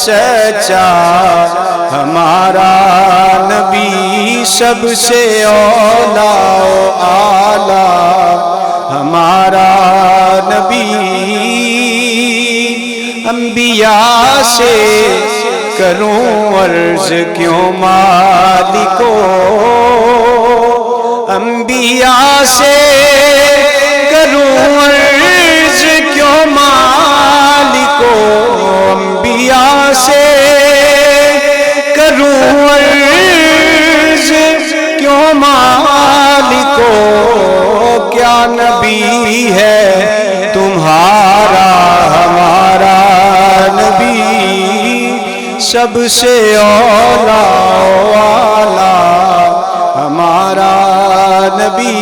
سچا ہمارا نبی، سب سے اولا و اعلیٰ ہمارا نبی۔ انبیاء سے کروں عرض کیوں مالکو، انبیاء سے کروں عرض کیوں مالکو، انبیاء سے کروں عرض کیوں مالکو، کیا نبی ہے تمہارا ہمارا نبی، سب سے اولا و اعلیٰ ہمارا نبی۔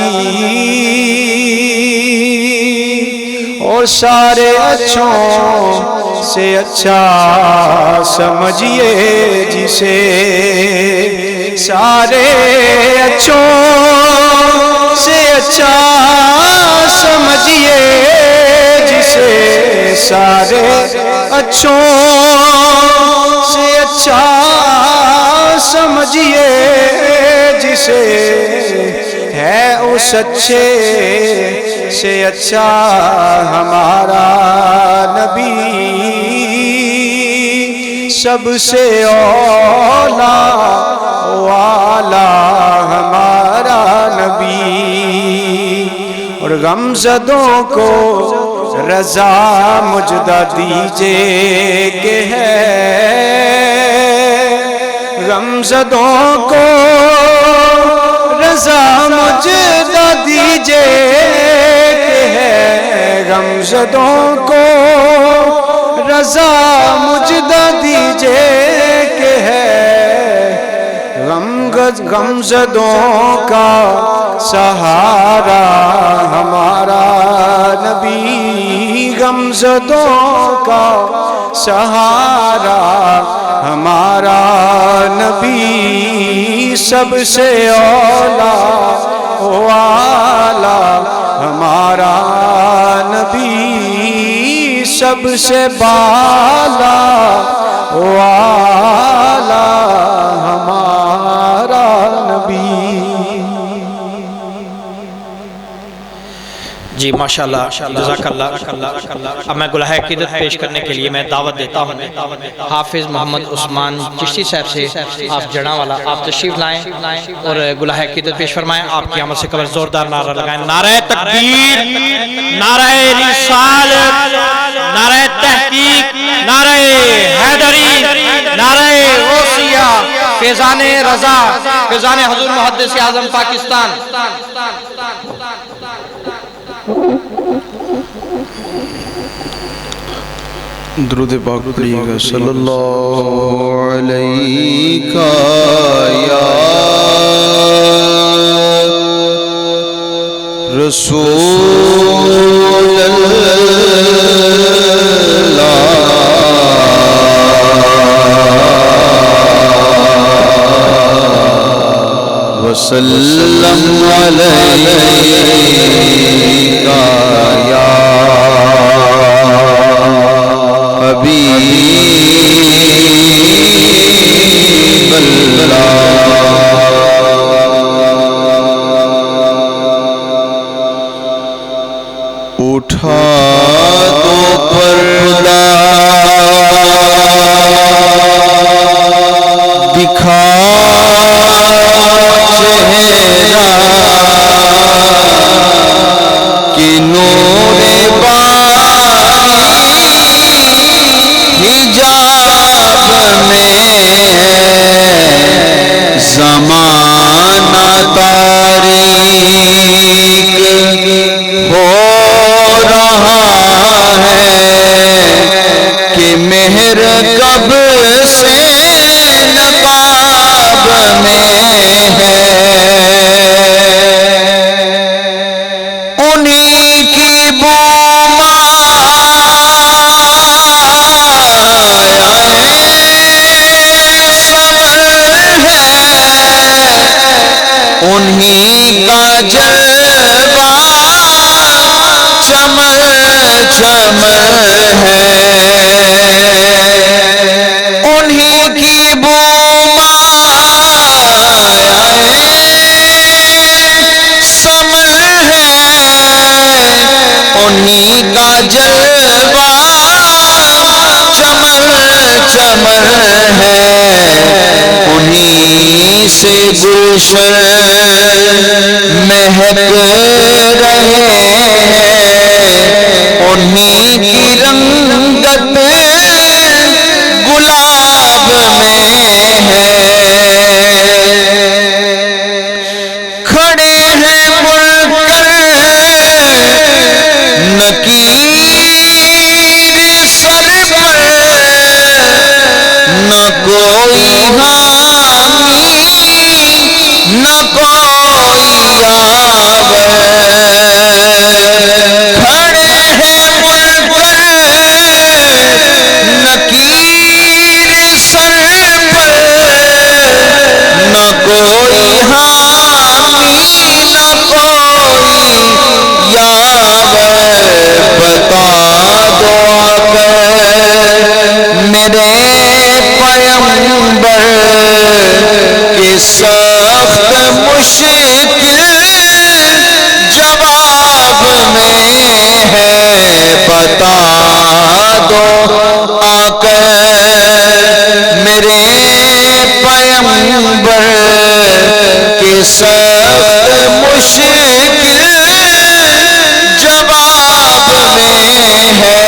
اور سارے اچھوں سے اچھا سمجھیے جسے، سارے اچھوں سے اچھا سمجھیے جسے، سارے اچھوں سے اچھا سمجھیے جسے، ہے اس اچھے سے اچھا ہمارا نبی، سب سے اولا و اعلیٰ ہمارا نبی۔ اور غمزدوں کو رضا مجدہ دیجئے کہ ہے، غمزدوں کو رضا مجدہ دیجئے کہ ہے، غمزدوں کو رضا مجدہ دیجئے کہ ہے، غمزدوں کا سہارا ہمارا نبی، غمزدوں کا سہارا ہمارا نبی، سب سے اولا و اعلیٰ ہمارا نبی، سب سے بالا و اعلیٰ ہمارا نبی۔ جی ماشاءاللہ، جزاک اللہ۔ اب میں گلہائے عقیدت پیش کرنے کے لیے میں دعوت دیتا ہوں حافظ محمد عثمان چشتی صاحب سے، آپ جڑاں والا، آپ تشریف لائیں اور گلہائے عقیدت پیش فرمائیں۔ آپ کی آمد سے قبل زوردار نعرہ لگائیں، نعرہ تکبیر، نعرہ رسالت، نعرہ تحقیق، نعرہ حیدری، نعرہ غوثیہ، فیضان رضا، فیضان حضور محدث اعظم پاکستان۔ درود پاک پڑھیے گا، صلی اللہ علیہ یا رسول اللہ، وسلم علیہ یا حبیب اللہ۔ اٹھا دو پردہ، دکھا چہرہ، کہ نور حجاب میں زمانہ تاریک ہو رہا ہے، کہ مہر کب سے نقاب میں ہے، انہی کی بو انہی کا جلوہ چمر چمر ہے، جلوہ چمر چمر ہے، انہی سے گلشن مہک رہے ہیں، انہی کی رنگت گلاب میں ہے، کھڑے ہیں مڑ کر نکیر سر پر، نہ کوئی حامی نہ کوئی یاور، کھڑے ہیں مڑ کر نکیر سر پر، نہ کوئی حامی نہ کوئی یاور، بتا دو میرے پیغمبر کہ سخت مشکل جواب میں ہے، بتا دو آ کر میرے پیغمبر کہ سخت مشکل جواب میں ہے،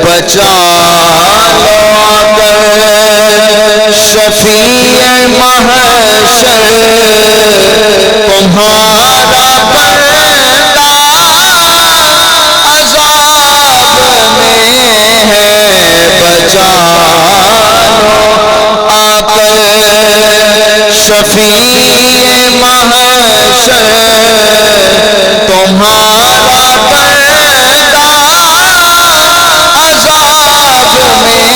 بچا لو شفیع محشر تمہارا بندہ عذاب میں ہے، بچا لو آقا شفیع محشر تمہارا بندہ عذاب میں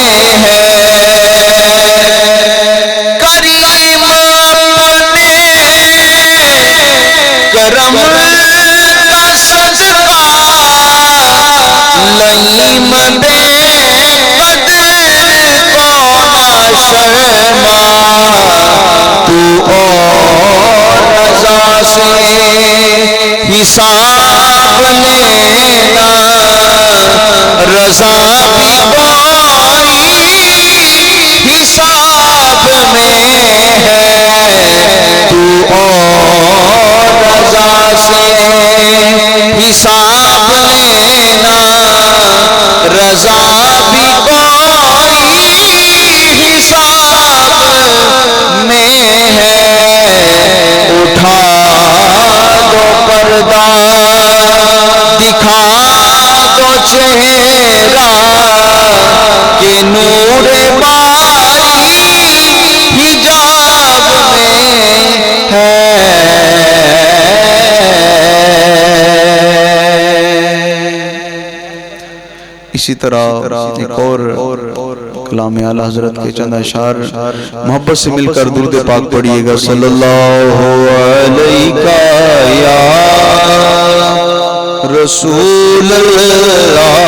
ہے، کریم اپنے کرم کا صدقہ لئیم بے قدر کو نہ شرما، تو اور رضا سے حساب لینا، رضا بھی کوئی حساب میں ہے، تو اور رضا سے حساب لینا، رضا بھی کوئی حساب میں ہے، اٹھا دو پردہ دکھا دو چہرہ کہ نور باری حجاب میں ہے، اسی طرح ایک اور کلام اعلی حضرت کے چند اشعار محبت سے مل کر درود پاک پڑھیے گا، صلی اللہ علیہ یا رسول اللہ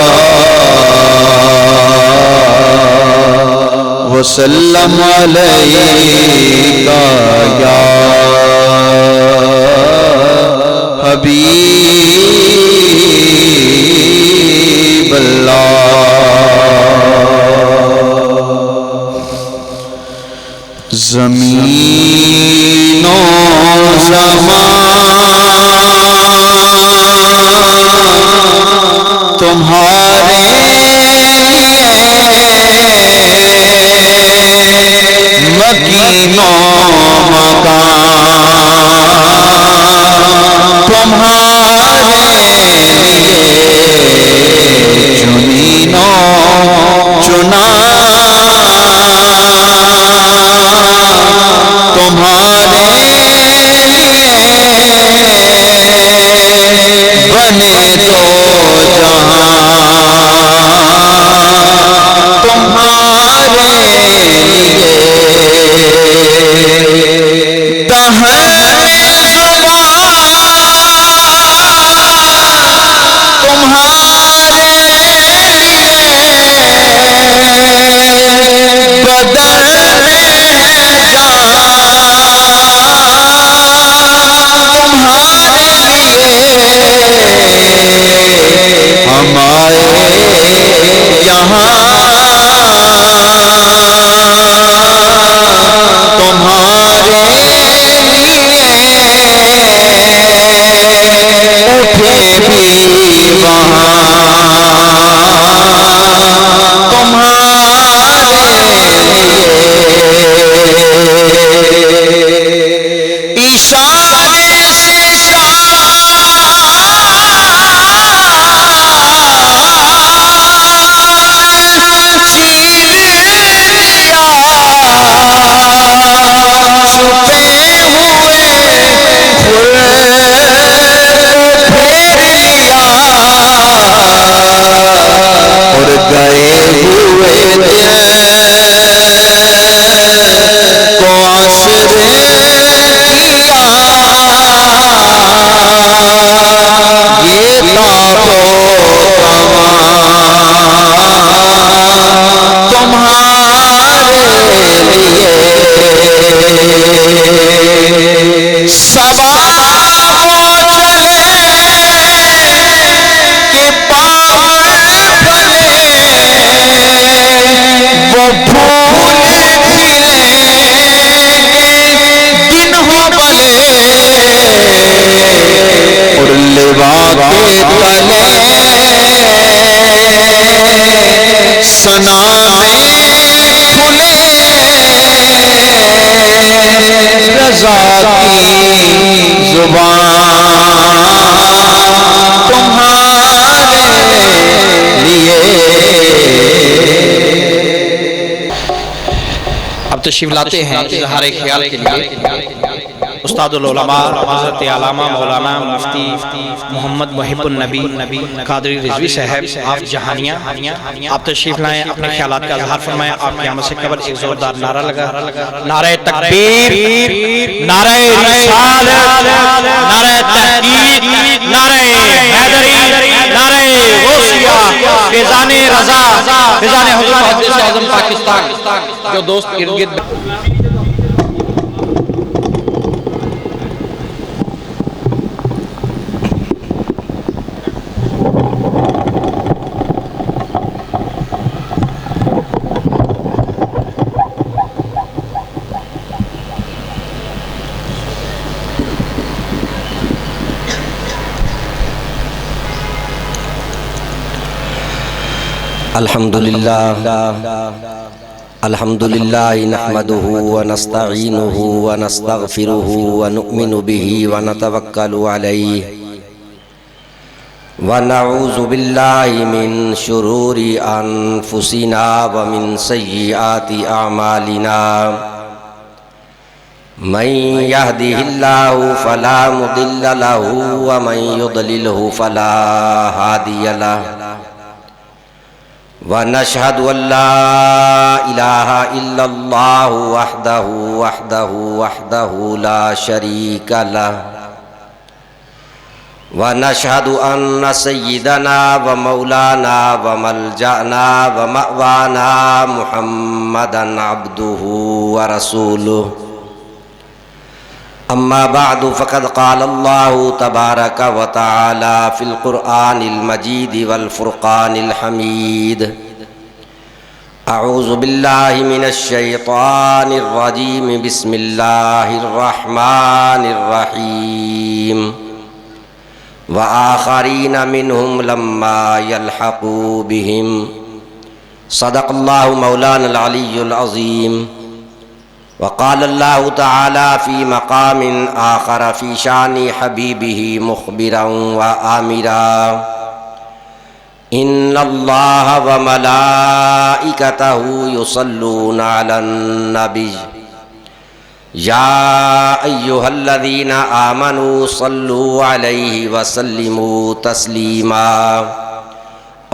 وسلم علیہ یا حبیب اللہ، زمین و زمان تمہارے مکین و مکان تمہارے چنین و چنا، تمہارے بنے تو جہاں، تمہارے لیے دہر زبان جہاں تمہارے لیے اٹھے بھی وہاں تمہارے لیے اشارے سے سنا میں کھلے رضا کی زبان تمہارے لیے. اب تشریف لاتے ہیں اظہار خیال کے لیے استاد العلماء حضرت علامہ مولانا مفتی محمد محب النبی قادری رضوی صاحب آپ جہانیہ. آپ تشریف لائیں، اپنے خیالات کا اظہار فرمائیں. آپ قیامت سے قبل ایک زوردار نعرہ لگا، نعرہ تکبیر، نعرہ رسالت، نعرہ تحقیق، نعرہ حیدری، نعرہ غوثیہ، فیضان رضا، فیضان حضور محدث اعظم پاکستان. جو دوست ارد گرد الحمدللہ نحمده ونستعینه ونستغفره ونؤمن به ونتوکل علیہ ونعوذ باللہ من شرور انفسنا ومن سیئات اعمالنا من يهده الله فلا مضل له ومن يضلله فلا هادي له ونشهد أن لا إله إلا الله وحده لا شريك له ونشهد أن سيدنا ومولانا وملجأنا ومأوانا محمدا عبده ورسوله. أما بعد فقد قال الله تبارك وتعالى في القرآن المجيد والفرقان الحميد. أعوذ بالله من الشيطان الرجيم. بسم الله الرحمن الرحيم. وآخرين منهم لما يلحقوا بهم. صدق الله مولانا العلي العظيم. وقال الله تعالى في مقام آخر في شان حبيبه مخبرا وآمرا إن الله وملائكته يصلون على النبي يا أيها الذين آمنوا صلوا عليه وسلموا تسليما.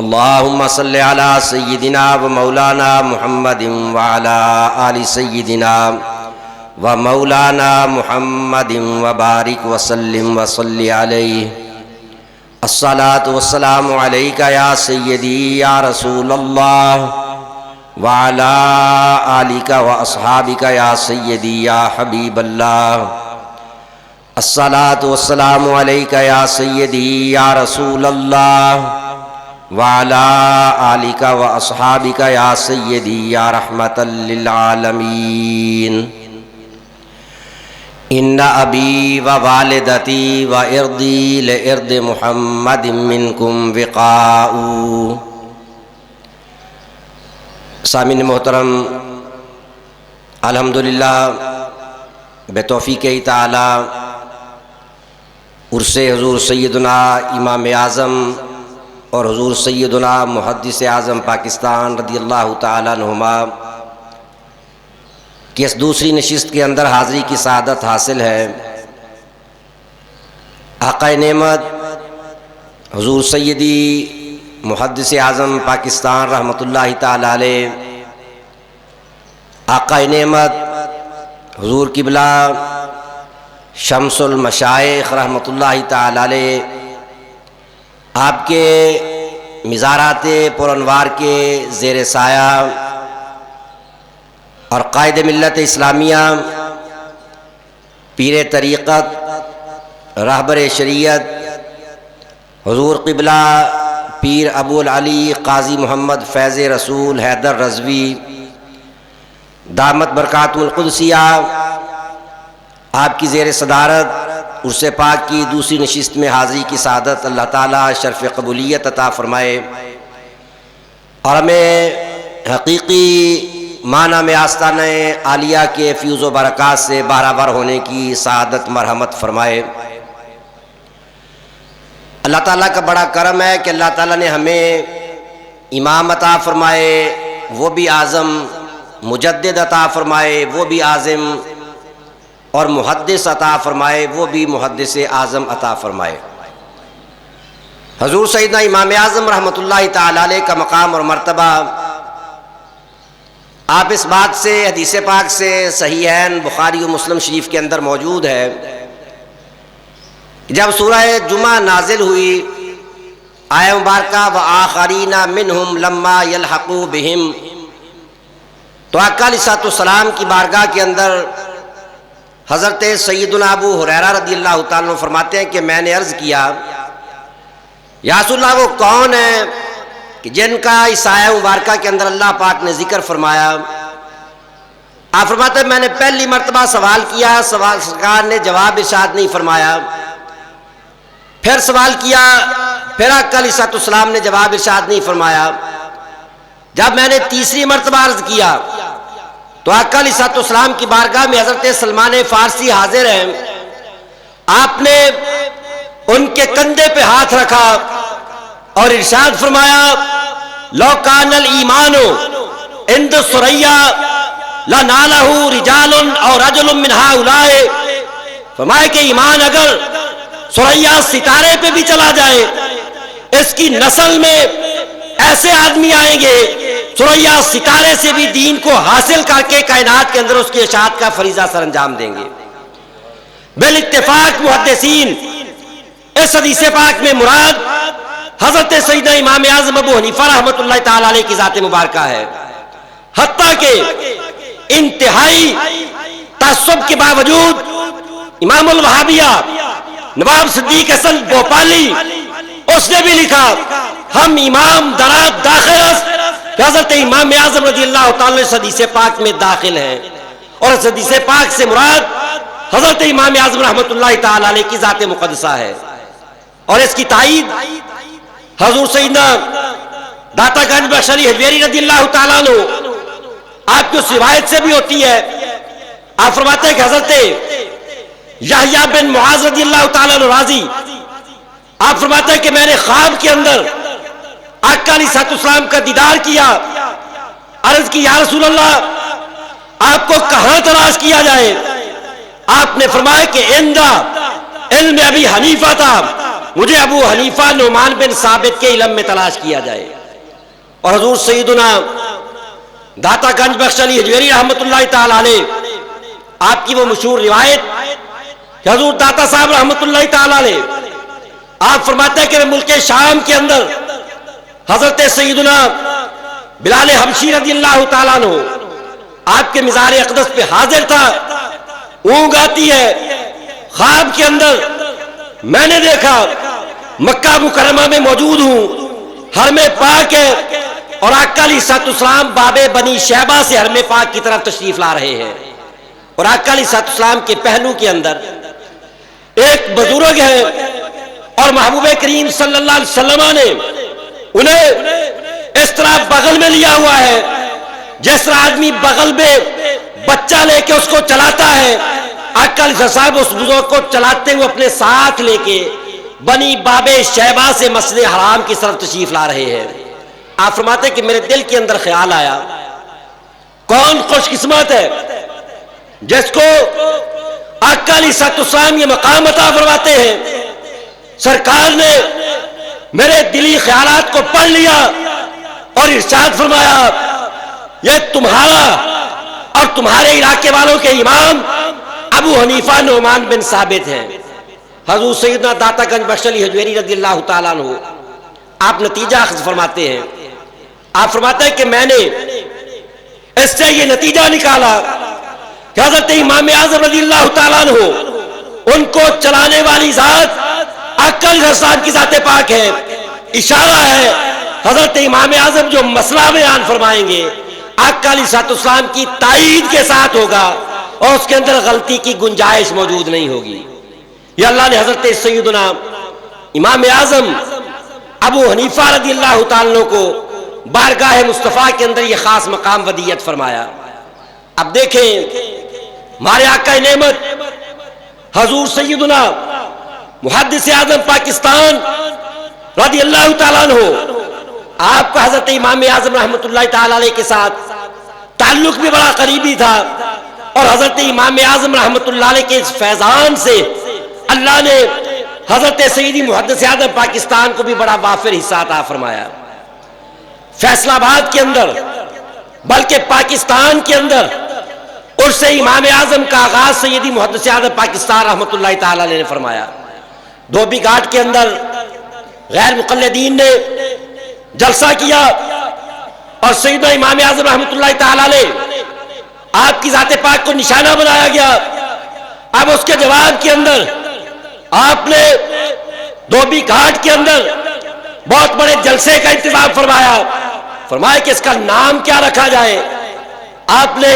اللهم صل على سيدنا ومولانا محمد وعلى آل سيدنا ومولانا محمد وبارك وسلم وصل عليه. الصلاة والسلام عليك يا سيدي يا رسول الله وعلى آلك وأصحابك يا سيدي يا حبيب الله. الصلاة والسلام عليك يا سيدي يا رسول الله وعلى آلك وأصحابك يا سيدي يا رحمة للعالمين إن أبي ووالدتي وإرضي لإرض محمد منكم وقاء. سامعین محترم، الحمدللہ بتوفیق تعالی عرس حضور سیدنا امام اعظم اور حضور سیدنا محدث اعظم پاکستان رضی اللہ تعالیٰ عنہما کی اس دوسری نشست کے اندر حاضری کی سعادت حاصل ہے. آقا نعمت حضور سیدی محدث اعظم پاکستان رحمۃ اللہ تعالیٰ علیہ، آقا نعمت حضور قبلہ شمس المشائخ رحمۃ اللہ تعالیٰ علیہ، آپ کے مزارات پر انوار کے زیر سایہ اور قائد ملت اسلامیہ، پیر طریقت، راہبر شریعت حضور قبلہ پیر ابو العلی قاضی محمد فیض رسول حیدر رضوی دامت برکاتہ القدسیہ، آپ کی زیر صدارت عرس پاک کی دوسری نشست میں حاضری کی سعادت اللہ تعالیٰ شرف قبولیت عطا فرمائے اور ہمیں حقیقی معنی میں آستانہ عالیہ کے فیوز و برکات سے بہرہ ہونے کی سعادت مرحمت فرمائے. اللہ تعالیٰ کا بڑا کرم ہے کہ اللہ تعالیٰ نے ہمیں امام عطا فرمائے، وہ بھی اعظم، مجدد عطا فرمائے، وہ بھی اعظم، اور محدث عطا فرمائے، وہ بھی محدث اعظم عطا فرمائے. حضور سیدنا امام اعظم رحمۃ اللہ تعالیٰ علیہ کا مقام اور مرتبہ آپ اس بات سے حدیث پاک سے صحیحین بخاری و مسلم شریف کے اندر موجود ہے. جب سورہ جمعہ نازل ہوئی، آیہ مبارکہ وآخرین منہم لما یلحقوا بہم، تو آقا علیہ السلام کی بارگاہ کے اندر حضرت سیدنا ابو ہریرہ رضی اللہ تعالیٰ عنہ فرماتے ہیں کہ میں نے عرض کیا یا رسول اللہ وہ کون ہے کہ جن کا اس آیہ مبارکہ کے اندر اللہ پاک نے ذکر فرمایا؟ آپ فرماتے ہیں میں نے پہلی مرتبہ سوال کیا، سوال سرکار نے جواب ارشاد نہیں فرمایا. پھر سوال کیا، پھر آقا علیہ السلام نے جواب ارشاد نہیں فرمایا. جب میں نے تیسری مرتبہ عرض کیا تو آقا علیہ السلام کی بارگاہ میں حضرت سلمان فارسی حاضر ہیں. آپ نے ان کے کندھے پہ ہاتھ رکھا اور ارشاد فرمایا لو کان الایمان عند ثریا لنالہ رجال او رجل من ہؤلاء، فرمایا کہ ایمان اگر ثریا ستارے پہ بھی چلا جائے، اس کی نسل میں ایسے آدمی آئیں گے ثریا ستارے سے بھی دین کو حاصل کر کے کائنات کے اندر اس کی اشاعت کا فریضہ سر انجام دیں گے. بالاتفاق محدثین اس حدیث پاک میں مراد حضرت سیدنا امام اعظم ابو حنیفہ رحمۃ اللہ تعالی علیہ کی ذات مبارکہ ہے. حتیٰ کہ انتہائی تعصب کے باوجود امام الوہابیہ نواب صدیق حسن بھوپالی اس نے بھی لکھا ہم امام درات داخل کہ حضرت امام اعظم رضی اللہ تعالی عنہ حدیث پاک میں داخل ہیں، اور اس حدیث پاک سے مراد حضرت امام اعظم رحمۃ اللہ تعالی علیہ کی ذات مقدسہ ہے. اور اس کی تائید حضور سیدنا داتا گنج بخش علی حجویری رضی اللہ تعالیٰ عنہ آپ کی اس روایت سے بھی ہوتی ہے. آپ فرماتے ہیں کہ حضرت یحییٰ بن معاذ رضی اللہ تعالیٰ عنہ راضی آپ فرماتے ہیں کہ میں نے خواب کے اندر آقا علیہ السلام کا دیدار کیا. عرض کی یا رسول اللہ آپ کو کہاں تلاش کیا جائے؟ آپ نے فرمایا کہ عندہ علم ابی حنیفہ تھا، مجھے ابو حنیفہ نعمان بن ثابت کے علم میں تلاش کیا جائے. اور حضور سیدنا داتا گنج بخش علی حجویری رحمۃ اللہ تعالی علیہ آپ کی وہ مشہور روایت کہ حضور داتا صاحب رحمۃ اللہ تعالی علیہ آپ فرماتے ہیں کہ میں ملک شام کے اندر حضرت سیدنا بلال حبشی رضی اللہ تعالیٰ عنہ آپ کے مزار اقدس پہ حاضر تھا. اونگ آتی ہے، خواب کے اندر میں نے دیکھا مکہ مکرمہ میں موجود ہوں، حرم پاک ہے اور آقا علیہ الصلوۃ والسلام باب بنی شیبہ سے حرم پاک کی طرف تشریف لا رہے ہیں، اور آقا علیہ الصلوۃ والسلام کے پہلو کے اندر ایک بزرگ ہے اور محبوب کریم صلی اللہ علیہ وسلم نے انہیں اس طرح بغل میں لیا ہوا ہے جس طرح آدمی بغل میں بچہ لے کے اس کو چلاتا ہے۔ آقا علیہ السلام اس بزرگ کو چلاتے ہوئے اپنے ساتھ لے کے بنی باب شیبہ سے مسجد حرام کی طرف تشریف لا رہے ہیں۔ آپ فرماتے ہیں کہ میرے دل کے اندر خیال آیا، کون خوش قسمت ہے جس کو آقا علیہ السلام یہ مقام عطا فرماتے ہیں۔ سرکار نے میرے دلی خیالات کو پڑھ لیا اور ارشاد فرمایا، یہ تمہارا اور تمہارے علاقے والوں کے امام ابو حنیفہ نعمان بن ثابت ہیں۔ حضور سیدنا داتا گنج بخش علی حجویری رضی اللہ تعالیٰ عنہ آپ نتیجہ اخذ فرماتے ہیں۔ آپ فرماتے ہیں کہ میں نے اس سے یہ نتیجہ نکالا کہ حضرت امام اعظم رضی اللہ تعالیٰ عنہ ان کو چلانے والی ذات آقا علیہ السلام کی ذات پاک ہے۔ اشارہ ہے حضرت امام اعظم جو مسئلہ بیان فرمائیں گے آقا علیہ السلام کی تائید کے ساتھ ہوگا اور اس کے اندر غلطی کی گنجائش موجود نہیں ہوگی۔ یہ اللہ نے حضرت سیدنا امام اعظم ابو حنیفہ رضی اللہ تعالیٰ عنہ کو بارگاہ مصطفیٰ کے اندر یہ خاص مقام ودیت فرمایا۔ اب دیکھیں ہمارے آقا نعمت حضور سیدنا محدث اعظم پاکستان رضی اللہ تعالیٰ عنہ، آپ کا حضرت امام اعظم رحمۃ اللہ تعالیٰ علیہ کے ساتھ تعلق بھی بڑا قریبی تھا، اور حضرت امام اعظم رحمۃ اللہ علیہ کے اس فیضان سے اللہ نے حضرت سیدی محدث اعظم پاکستان کو بھی بڑا وافر حصہ عطا فرمایا۔ فیصل آباد کے اندر بلکہ پاکستان کے اندر عرس امام اعظم کا آغاز سیدی محدث اعظم پاکستان رحمۃ اللہ تعالیٰ علیہ نے فرمایا۔ دھوبی گھاٹ کے اندر غیر مقلدین نے جلسہ کیا اور سیدنا امام اعظم رحمۃ اللہ تعالیٰ علیہ آپ کی ذات پاک کو نشانہ بنایا گیا۔ اب اس کے جواب کے اندر آپ نے دھوبی گھاٹ کے اندر بہت بڑے جلسے کا انتظام فرمایا کہ اس کا نام کیا رکھا جائے۔ آپ نے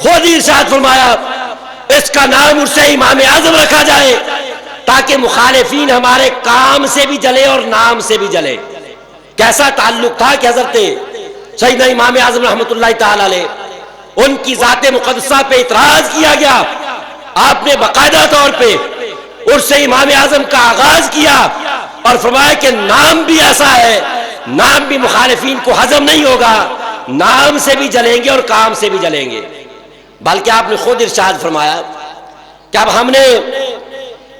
خود ہی ارشاد فرمایا اس کا نام عرس امام اعظم رکھا جائے تاکہ مخالفین ہمارے کام سے بھی جلے اور نام سے بھی جلے۔ کیسا تعلق تھا کہ حضرت سیدنا امام اعظم رحمۃ اللہ تعالی علیہ ان کی ذات مقدسہ پہ اعتراض کیا گیا، آپ نے باقاعدہ طور پہ عرس امام اعظم کا آغاز کیا اور فرمایا کہ نام بھی ایسا ہے، نام بھی مخالفین کو ہضم نہیں ہوگا، نام سے بھی جلیں گے اور کام سے بھی جلیں گے۔ بلکہ آپ نے خود ارشاد فرمایا کہ اب ہم نے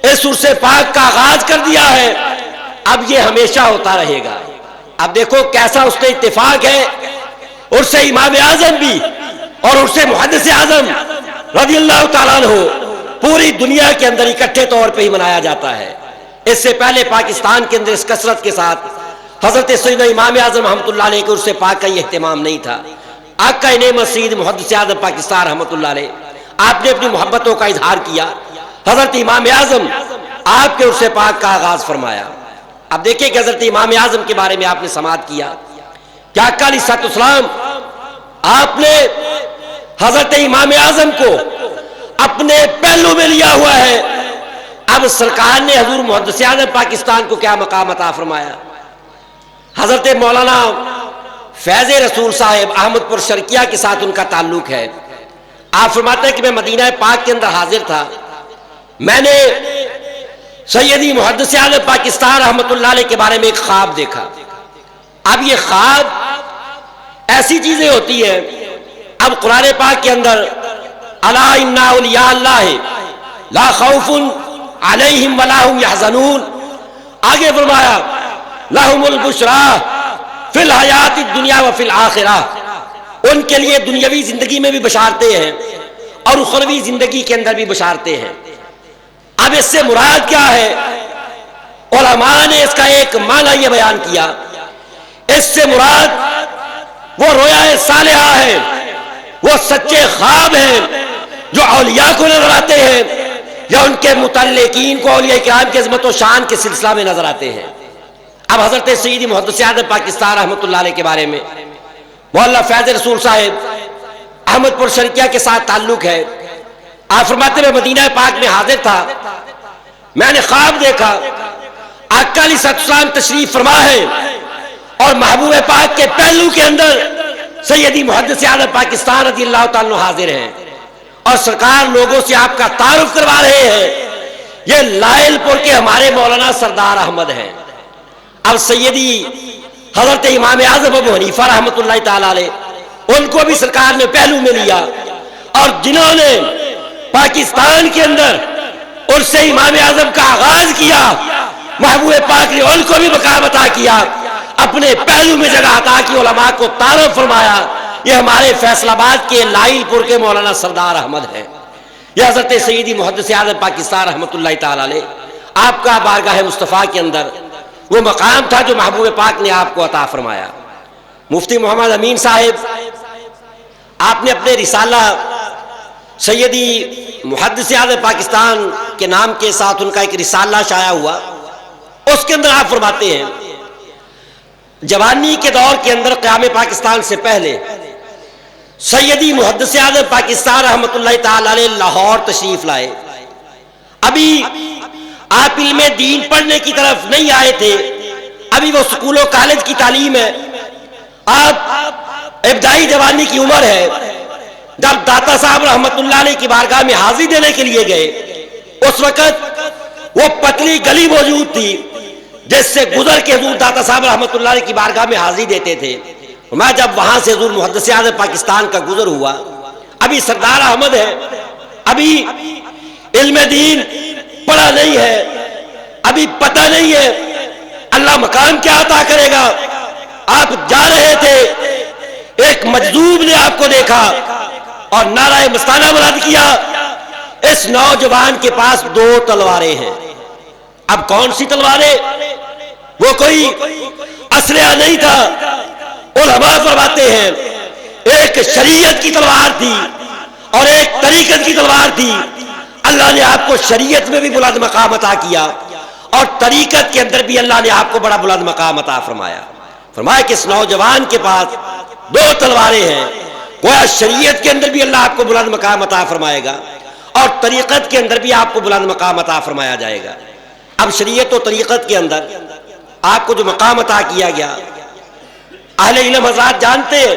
اس عرس پاک کا آغاز کر دیا ہے، اب یہ ہمیشہ ہوتا رہے گا۔ اب دیکھو کیسا اس میں اتفاق ہے، عرس امام اعظم بھی اور عرس محدث اعظم رضی اللہ تعالیٰ عنہ پوری دنیا کے اندر اکٹھے طور پہ ہی منایا جاتا ہے۔ اس سے پہلے پاکستان کے اندر اس کثرت کے ساتھ حضرت سیدنا امام اعظم رحمۃ اللہ علیہ کے عرس پاک کا یہ اہتمام نہیں تھا۔ آقا نعمت سید محدث اعظم پاکستان رحمۃ اللہ علیہ آپ نے اپنی محبتوں کا اظہار کیا، حضرت امام اعظم آپ کے عرس پاک کا آغاز فرمایا۔ اب دیکھیں کہ حضرت امام اعظم کے بارے میں آپ نے سماعت کیا کہ آقا علیہ السلام آپ نے حضرت امام اعظم کو اپنے پہلو میں لیا ہوا ہے۔ اب سرکار نے حضور محدث اعظم پاکستان کو کیا مقام عطا فرمایا۔ حضرت مولانا فیض رسول صاحب احمد پور شرکیہ کے ساتھ ان کا تعلق ہے۔ آپ فرماتے ہیں کہ میں مدینہ پاک کے اندر حاضر تھا، میں نے سیدی محدث اعظم پاکستان رحمۃ اللہ علیہ کے بارے میں ایک خواب دیکھا۔ اب یہ خواب ایسی چیزیں ہوتی ہیں، اب قرآن پاک کے اندر الا ان اولیاء اللہ لا خوف علیہم ولا هم یحزنون، آگے فرمایا لہم البشریٰ فی الحیات الدنیا وفی الآخرہ، ان کے لیے دنیاوی زندگی میں بھی بشارتیں ہیں اور اخروی زندگی کے اندر بھی بشارتیں ہیں۔ اب اس سے مراد کیا ہے؟ علماء نے اس کا ایک معنی یہ بیان کیا، اس سے مراد وہ رویا صالحہ ہے، وہ سچے خواب ہیں جو اولیاء کو نظر آتے ہیں یا ان کے متعلقین کو اولیاء کرام کی عظمت و شان کے سلسلہ میں نظر آتے ہیں۔ اب حضرت سیدی محدث اعظم پاکستان رحمۃ اللہ علیہ کے بارے میں مولانا فیض رسول صاحب احمد پور شرکیہ کے ساتھ تعلق ہے. آپ فرماتے میں مدینہ پاک میں حاضر تھا, میں نے خواب دیکھا آقا علیہ السلام تشریف فرما ہے اور محبوب پاک کے پہلو کے اندر سیدی محدث اعظم پاکستان رضی اللہ تعالیٰ عنہ حاضر ہیں اور سرکار لوگوں سے آپ کا تعارف کروا رہے ہیں. یہ لائل پور کے ہمارے مولانا سردار احمد ہیں. اب سیدی حضرت امام اعظم ابو حنیفہ رحمۃ اللہ تعالیٰ علیہ, ان کو بھی سرکار نے پہلو میں لیا, اور جنہوں نے پاکستان کے اندر عرس امام اعظم کا آغاز کیا, محبوب پاک نے ان کو بھی مقام عطا کیا, اپنے پہلو میں جگہ عطا کی, علماء کو تعارف فرمایا. یہ ہمارے فیصل آباد کے لائل پور کے مولانا سردار احمد ہیں. یہ حضرت سیدی محدث اعظم پاکستان رحمۃ اللہ تعالیٰ علیہ, آپ کا بارگاہ مصطفیٰ کے اندر وہ مقام تھا جو محبوب پاک نے آپ کو عطا فرمایا. مفتی محمد امین صاحب, آپ نے اپنے رسالہ سیدی محدث اعظم پاکستان کے نام کے ساتھ ان کا ایک رسالہ شائع ہوا, اس کے اندر آپ فرماتے ہیں جوانی کے دور کے اندر قیام پاکستان سے پہلے سیدی محدث اعظم پاکستان رحمۃ اللہ تعالی علیہ لاہور تشریف لائے. ابھی آپ علم دین پڑھنے کی طرف نہیں آئے تھے, ابھی وہ سکول و کالج کی تعلیم ہے, آپ ابتدائی جوانی کی عمر ہے. جب داتا صاحب رحمۃ اللہ علیہ کی بارگاہ میں حاضری دینے کے لیے گئے, اس وقت وہ پتلی گلی موجود تھی جس سے گزر کے حضور داتا صاحب رحمۃ اللہ علیہ کی بارگاہ میں حاضری دیتے تھے. میں جب وہاں سے حضور محدث اعظم پاکستان کا گزر ہوا, ابھی سردار احمد ہے, ابھی علم دین پڑھا نہیں ہے, ابھی پتہ نہیں ہے اللہ مقام کیا عطا کرے گا. آپ جا رہے تھے, ایک مجذوب نے آپ کو دیکھا اور نعرہ مستانہ بلند کیا, اس نوجوان کے پاس 2 تلواریں ہیں. اب کون سی تلواریں؟ وہ کوئی اسلحہ نہیں تھا. علماء فرماتے ہیں ایک شریعت کی تلوار تھی اور ایک طریقت کی تلوار تھی. اللہ نے آپ کو شریعت میں بھی بلند مقام عطا کیا اور طریقت کے اندر بھی اللہ نے آپ کو بڑا بلند مقام عطا فرمایا. فرمایا کہ اس نوجوان کے پاس 2 تلواریں ہیں, گویا شریعت کے اندر بھی اللہ آپ کو بلند مقام عطا فرمائے گا اور طریقت کے اندر بھی آپ کو بلند مقام عطا فرمایا جائے گا. اب شریعت و طریقت کے اندر آپ کو جو مقام عطا کیا گیا, اہل علم حضرات جانتے ہیں,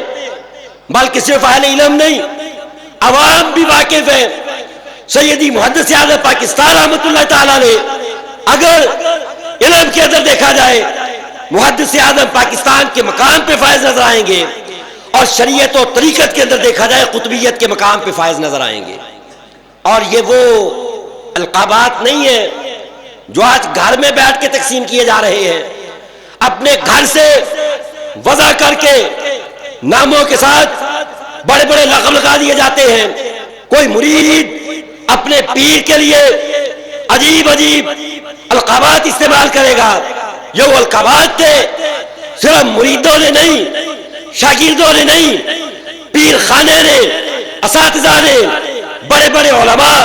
بلکہ صرف اہل علم نہیں, عوام بھی واقف ہے. سیدی محدث اعظم پاکستان رحمۃ اللہ تعالیٰ نے اگر علم کے اندر دیکھا جائے, محدث اعظم پاکستان کے مقام پہ فائز نظر آئیں گے, اور شریعت و طریقت کے اندر دیکھا جائے قطبیت کے مقام پہ فائز نظر آئیں گے. اور یہ وہ القابات نہیں ہے جو آج گھر میں بیٹھ کے تقسیم کیے جا رہے ہیں. اپنے گھر سے وضع کر کے ناموں کے ساتھ بڑے بڑے لقب لگا دیے جاتے ہیں. کوئی مرید اپنے پیر کے لیے عجیب عجیب القابات استعمال کرے گا. یہ وہ القابات تھے صرف مریدوں نے نہیں, شاگردوں نے نہیں, پیر خانے نے, اساتذہ نے, بڑے بڑے علماء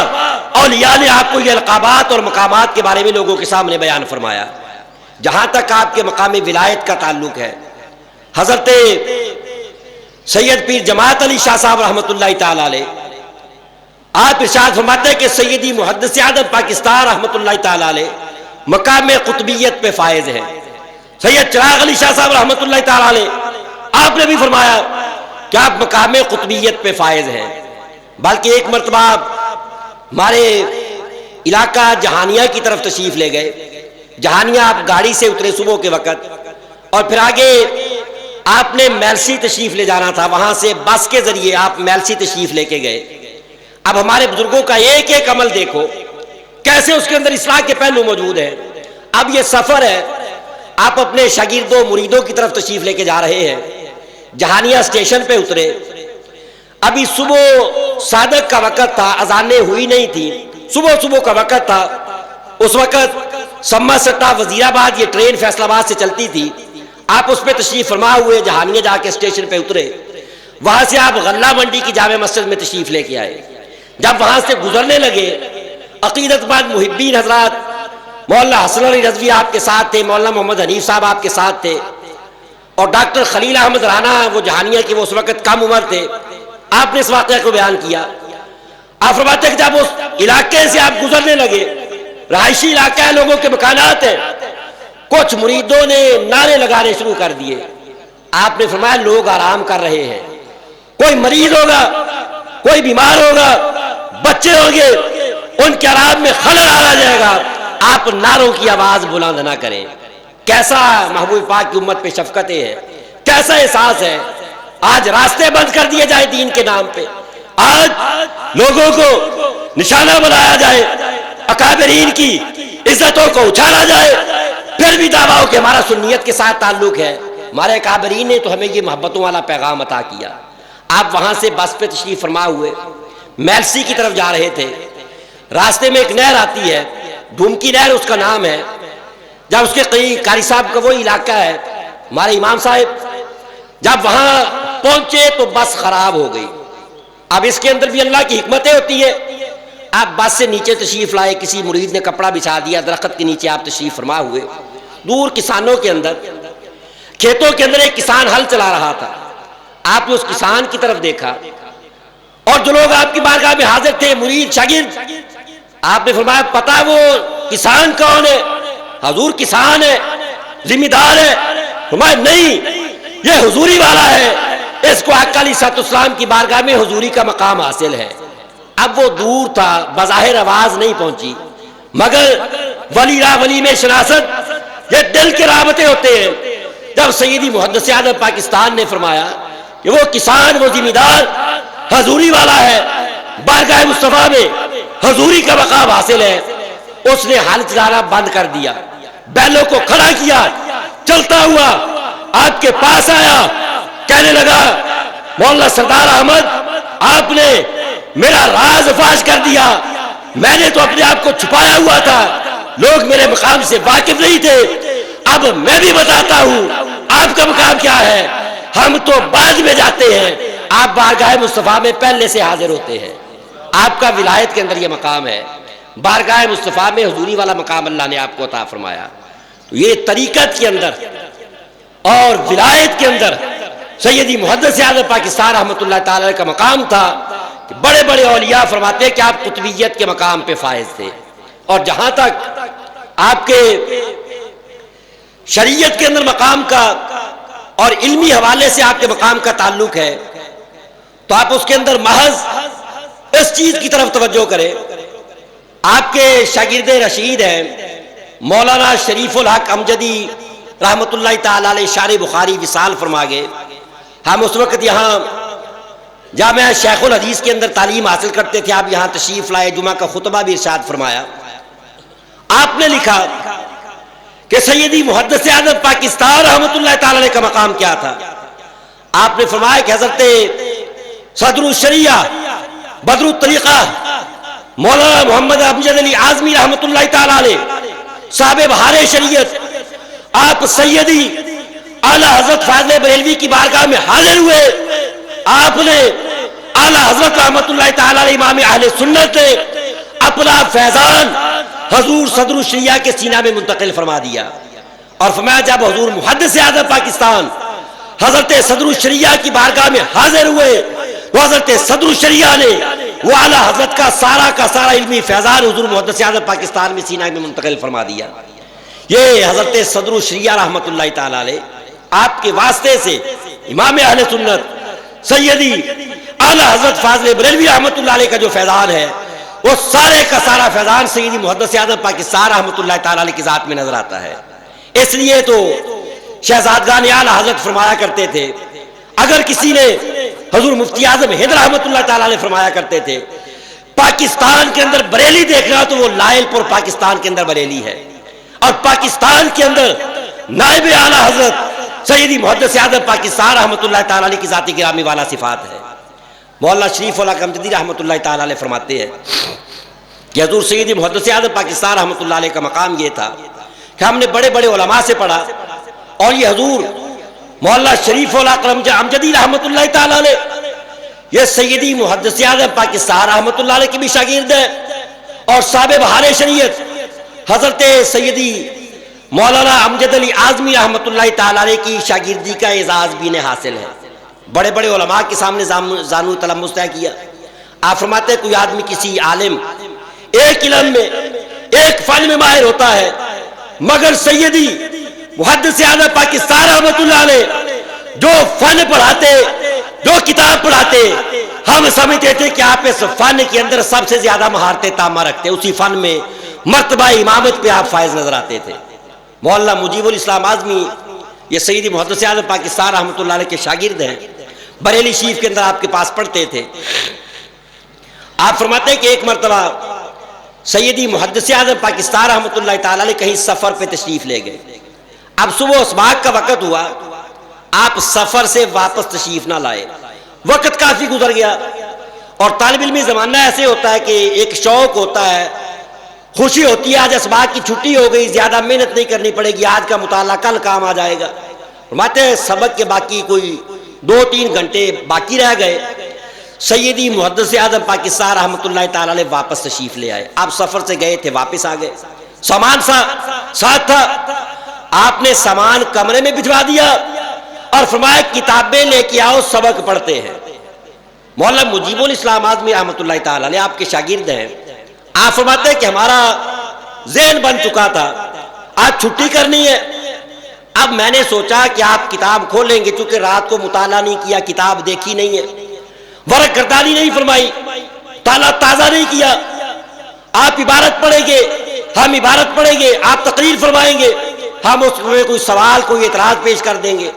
اولیاء نے آپ کو یہ القابات اور مقامات کے بارے میں لوگوں کے سامنے بیان فرمایا. جہاں تک آپ کے مقام ولایت کا تعلق ہے, حضرت سید پیر جماعت علی شاہ صاحب رحمۃ اللہ تعالی علیہ, آپ ارشاد فرماتے ہیں کہ سیدی محدث اعظم پاکستان رحمۃ اللہ تعالی علیہ مقام قطبیت پہ فائز ہیں. سید چراغ علی شاہ صاحب رحمۃ اللہ تعالی علیہ, آپ نے بھی فرمایا کہ آپ مقام قطبیت پہ فائز ہیں. بلکہ ایک مرتبہ ہمارے علاقہ جہانیہ کی طرف تشریف لے گئے. جہانیہ آپ گاڑی سے اترے صبح کے وقت, اور پھر آگے آپ نے میلسی تشریف لے جانا تھا, وہاں سے بس کے ذریعے آپ میلسی تشریف لے کے گئے. اب ہمارے بزرگوں کا ایک ایک عمل دیکھو کیسے اس کے اندر اصلاح کے پہلو موجود ہیں. اب یہ سفر ہے, آپ اپنے شاگردوں مریدوں کی طرف تشریف لے کے جا رہے ہیں. جہانیہ اسٹیشن پہ اترے, ابھی صبح صادق کا وقت تھا, اذانیں ہوئی نہیں تھی, صبح کا وقت تھا. اس وقت سما سٹا وزیر آباد یہ ٹرین فیصل آباد سے چلتی تھی. آپ اس پہ تشریف فرما ہوئے, جہانیہ جا کے اسٹیشن پہ اترے. وہاں سے آپ غلہ منڈی کی جامع مسجد میں تشریف لے کے آئے. جب وہاں سے گزرنے لگے, عقیدت مند محبین حضرات مولانا حسن علی رضوی آپ کے ساتھ تھے، مولانا محمد حنیف صاحب آپ کے ساتھ تھے، اور ڈاکٹر خلیل احمد رانا وہ جہانیہ کے وہ اس وقت کم عمر تھے. آپ نے اس واقعہ کو بیان کیا. آپ فرماتے ہیں کہ جب اس علاقے سے آپ گزرنے لگے، رہائشی علاقہ ہے، لوگوں کے مکانات ہیں، کچھ مریدوں نے نعرے لگانے شروع کر دیے. آپ نے فرمایا لوگ آرام کر رہے ہیں، کوئی مریض ہوگا، کوئی بیمار ہوگا، بچے ہوں گے، ان کے آرام میں خلل آ جائے گا، آپ نعروں کی آواز بلند نہ کریں. کیسا محبوب پاک کی امت پہ شفقتیں ہے، کیسا احساس ہے. آج راستے بند کر دیے جائے دین کے نام پہ، آج لوگوں کو نشانہ بنایا جائے، اکابرین کی عزتوں کو اچھالا جائے، پھر بھی دعویٰ ہو کہ ہمارا سنیت کے ساتھ تعلق ہے. ہمارے اکابرین نے تو ہمیں یہ محبتوں والا پیغام عطا کیا. آپ وہاں سے بس پہ تشریف فرما ہوئے، میلسی کی طرف جا رہے تھے. راستے میں ایک نہر آتی ہے، دھومکی نہر اس کا نام ہے. جب اس کے قاری صاحب کا وہ علاقہ ہے، ہمارے امام صاحب جب وہاں پہنچے تو بس خراب ہو گئی. اب اس کے اندر بھی اللہ کی حکمتیں ہوتی ہے. آپ بس سے نیچے تشریف لائے، کسی مرید نے کپڑا بچھا دیا، درخت کے نیچے آپ تشریف فرما ہوئے. دور کسانوں کے اندر، کھیتوں کے اندر ایک کسان ہل چلا رہا تھا. آپ نے اس کسان کی طرف دیکھا، اور جو لوگ آپ کی بارگاہ میں حاضر تھے، مرید شاگرد، آپ نے فرمایا پتہ وہ کسان کون ہے؟ حضور کسان ہے، ذمہ دار ہے. فرمایا نہیں، یہ حضوری والا ہے، اس کو آقا علیہ السلام کی بارگاہ میں حضوری کا مقام حاصل ہے. اب وہ دور تھا، بظاہر آواز نہیں پہنچی، مگر ولی را ولی میں شناست، یہ دل کے رابطے ہوتے ہیں. جب سیدی محدث اعظم پاکستان نے فرمایا کہ وہ کسان، وہ ذمہ دار حضوری والا ہے، بارگاہ مصطفیٰ میں حضوری کا مقام حاصل ہے، اس نے حل چلانا بند کر دیا، بیلوں کو کھڑا کیا، چلتا ہوا آپ کے پاس آیا، کہنے لگا مولانا سردار احمد، آپ نے میرا راز فاش کر دیا، میں نے تو اپنے آپ کو چھپایا ہوا تھا، لوگ میرے مقام سے واقف نہیں تھے، اب میں بھی بتاتا ہوں آپ کا مقام کیا ہے. ہم تو بعد میں جاتے ہیں، آپ بارگاہ مصطفیٰ میں پہلے سے حاضر ہوتے ہیں. آپ کا ولایت کے اندر یہ مقام ہے، بارگاہ مصطفیٰ میں حضوری والا مقام اللہ نے آپ کو عطا فرمایا. تو یہ طریقت کے اندر اور ولایت کے اندر سیدی محدث اعظم پاکستان رحمۃ اللہ تعالی کا مقام تھا. کہ بڑے بڑے اولیاء فرماتے ہیں کہ آپ قطبیت کے مقام پہ فائز تھے. اور جہاں تک آپ کے شریعت کے اندر مقام کا اور علمی حوالے سے آپ کے مقام کا تعلق ہے، تو آپ اس کے اندر محض اس چیز کی طرف توجہ کریں. آپ کے شاگرد رشید ہیں مولانا شریف الحق امجدی رحمۃ اللہ تعالی علیہ، شارح بخاری وصال فرما گئے. ہم اس وقت یہاں جامعہ شیخ الحدیث کے اندر تعلیم حاصل کرتے تھے. آپ یہاں تشریف لائے، جمعہ کا خطبہ بھی ارشاد فرمایا. آپ نے لکھا کہ سیدی محدث اعظم پاکستان رحمۃ اللہ تعالی علیہ کا مقام کیا تھا. آپ نے فرمایا کہ حضرت صدر الشریعہ بدر الطریقہ مولانا محمد امجد علی اعظمی رحمۃ اللہ تعالی علیہ، صاحب بہار شریعت، آپ سیدی اعلیٰ حضرت فاضل بریلوی کی بارگاہ میں حاضر ہوئے. آپ نے اعلیٰ حضرت رحمۃ اللہ تعالی علیہ امام اہل سنت نے اپنا فیضان حضور صدر الشریعہ کے سینہ میں منتقل فرما دیا. اور فرمایا جب حضور محدث اعظم پاکستان حضرت صدر الشریعہ کی بارگاہ میں حاضر ہوئے، وہ حضرت صدر الشریعہ نے وہ اعلیٰ حضرت کا سارا علمی فیضان حضور محدث اعظم پاکستان میں سینہ میں منتقل فرما دیا. یہ حضرت صدر الشریعہ رحمۃ اللہ تعالی علیہ، آپ کے واسطے سے امام اہل سنت سیدی اعلیٰ حضرت فاضل بریلوی رحمۃ اللہ علیہ کا جو فیضان ہے، وہ سارے کا سارا فیضان سیدی محدث اعظم پاکستان رحمۃ اللہ تعالی علیہ کی ذات میں نظر آتا ہے. اس لیے تو شہزادگان اعلیٰ حضرت فرمایا کرتے تھے، اگر کسی نے حضور مفتی اعظم ہند رحمۃ اللہ تعالی علیہ فرمایا کرتے تھے پاکستان کے اندر بریلی دیکھنا تو وہ لائل پور پاکستان کے اندر بریلی ہے، اور پاکستان کے اندر نائب اعلیٰ حضرت سیدی محدث اعظم پاکستان رحمۃ اللہ تعالی علیہ کی ذاتی گرامی والا صفات ہے. مولانا شریف الحق امجدی رحمۃ اللہ تعالی علیہ فرماتے ہیں کہ حضور سیدی محدث اعظم پاکستان رحمۃ اللہ علیہ کا مقام یہ تھا کہ ہم نے بڑے بڑے علماء سے پڑھا، اور یہ حضور مولانا شریف الحق امجدی رحمۃ اللہ تعالی علیہ یہ سیدی محدث اعظم پاکستان رحمۃ اللہ علیہ کی بھی شاگرد ہے، اور صاحب بہار شریعت حضرت سیدی مولانا امجد علی اعظمی رحمۃ اللہ تعالی علیہ کی شاگردی کا اعزاز بھی انہیں حاصل ہے. بڑے بڑے علماء کے سامنے زانو تلمس طے کیا. آپ فرماتے ہیں کوئی آدمی کسی عالم ایک علم میں ایک فن میں ماہر ہوتا ہے، مگر سیدی محدث اعظم پاکستان رحمۃ اللہ علیہ جو فن پڑھاتے، جو کتاب پڑھاتے، ہم سمجھتے تھے کہ آپ اس فن کے اندر سب سے زیادہ مہارتیں تامہ رکھتے، اسی فن میں مرتبہ امامت پہ آپ فائز نظر آتے تھے. مولانا مجیب الاسلام اعظمی یہ سیدی محدث اعظم پاکستان رحمۃ اللہ علیہ کے شاگرد ہیں، بریلی شریف کے اندر آپ کے پاس پڑھتے تھے. آپ فرماتے ہیں کہ ایک مرتبہ سیدی محدث اعظم پاکستان رحمۃ اللہ تعالی علیہ کہیں سفر پہ تشریف لے گئے. اب صبح اسباق کا وقت ہوا، آپ سفر سے واپس تشریف نہ لائے، وقت کافی گزر گیا. اور طالب علمی زمانہ ایسے ہوتا ہے کہ ایک شوق ہوتا ہے، خوشی ہوتی ہے آج اسباق کی چھٹی ہو گئی، زیادہ محنت نہیں کرنی پڑے گی، آج کا مطالعہ کل کام آ جائے گا. فرماتے ہیں سبق کے باقی کوئی 2-3 گھنٹے باقی رہ گئے. سیدی محدث اعظم پاکستان رحمۃ اللہ تعالی علیہ واپس تشریف لے آئے. آپ سفر سے گئے تھے، واپس آ گئے، سامان ساتھ تھا. آپ نے سامان کمرے میں بھجوا دیا اور فرمایا کتابیں لے کے آؤ، سبق پڑھتے ہیں. مولانا مجیب الاسلام اعظمی رحمۃ اللہ تعالی علیہ آپ کے شاگرد ہیں. آپ فرماتے ہیں کہ ہمارا ذہن بن چکا تھا آج چھٹی کرنی ہے. اب میں نے سوچا کہ آپ کتاب کھولیں گے، چونکہ رات کو مطالعہ نہیں کیا، کتاب دیکھی نہیں ہے، ورق گردانی نہیں فرمائی، تالا تازہ نہیں کیا. آپ عبارت پڑھیں گے، ہم عبارت پڑھیں گے، آپ تقریر فرمائیں گے، ہم اس میں کوئی سوال کوئی اعتراض پیش کر دیں گے.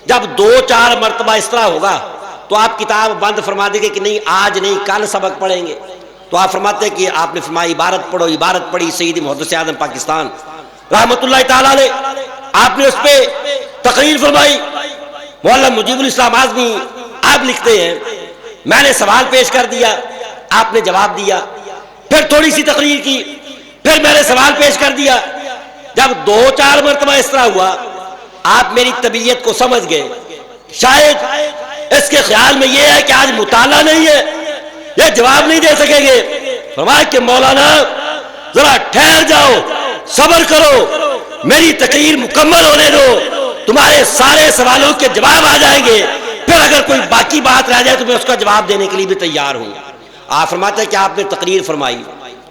جب 2-4 مرتبہ اس طرح ہوگا تو آپ کتاب بند فرما دیں گے کہ نہیں آج نہیں کل سبق پڑھیں گے. تو آپ فرماتے ہیں کہ آپ نے فرمایا عبارت پڑھو. عبارت پڑھی سیدی محدث اعظم پاکستان رحمۃ اللہ تعالی علیہ، آپ نے اس پہ تقریر فرمائی. مولانا مجیب الاسلام اعظمی آپ لکھتے ہیں میں نے سوال پیش کر دیا، آپ نے جواب دیا، پھر تھوڑی سی تقریر کی، پھر میں نے سوال پیش کر دیا. جب 2-4 مرتبہ اس طرح ہوا آپ میری طبیعت کو سمجھ گئے، شاید اس کے خیال میں یہ ہے کہ آج مطالعہ نہیں ہے، یہ جواب نہیں دے سکیں گے. فرمایا کہ مولانا ذرا ٹھہر جاؤ، صبر کرو، میری تقریر مکمل ہونے دو، تمہارے سارے سوالوں کے جواب آ جائیں گے، پھر اگر کوئی باقی بات رہ جائے تو میں اس کا جواب دینے کے لیے بھی تیار ہوں. آپ فرماتے ہیں کہ آپ نے تقریر فرمائی،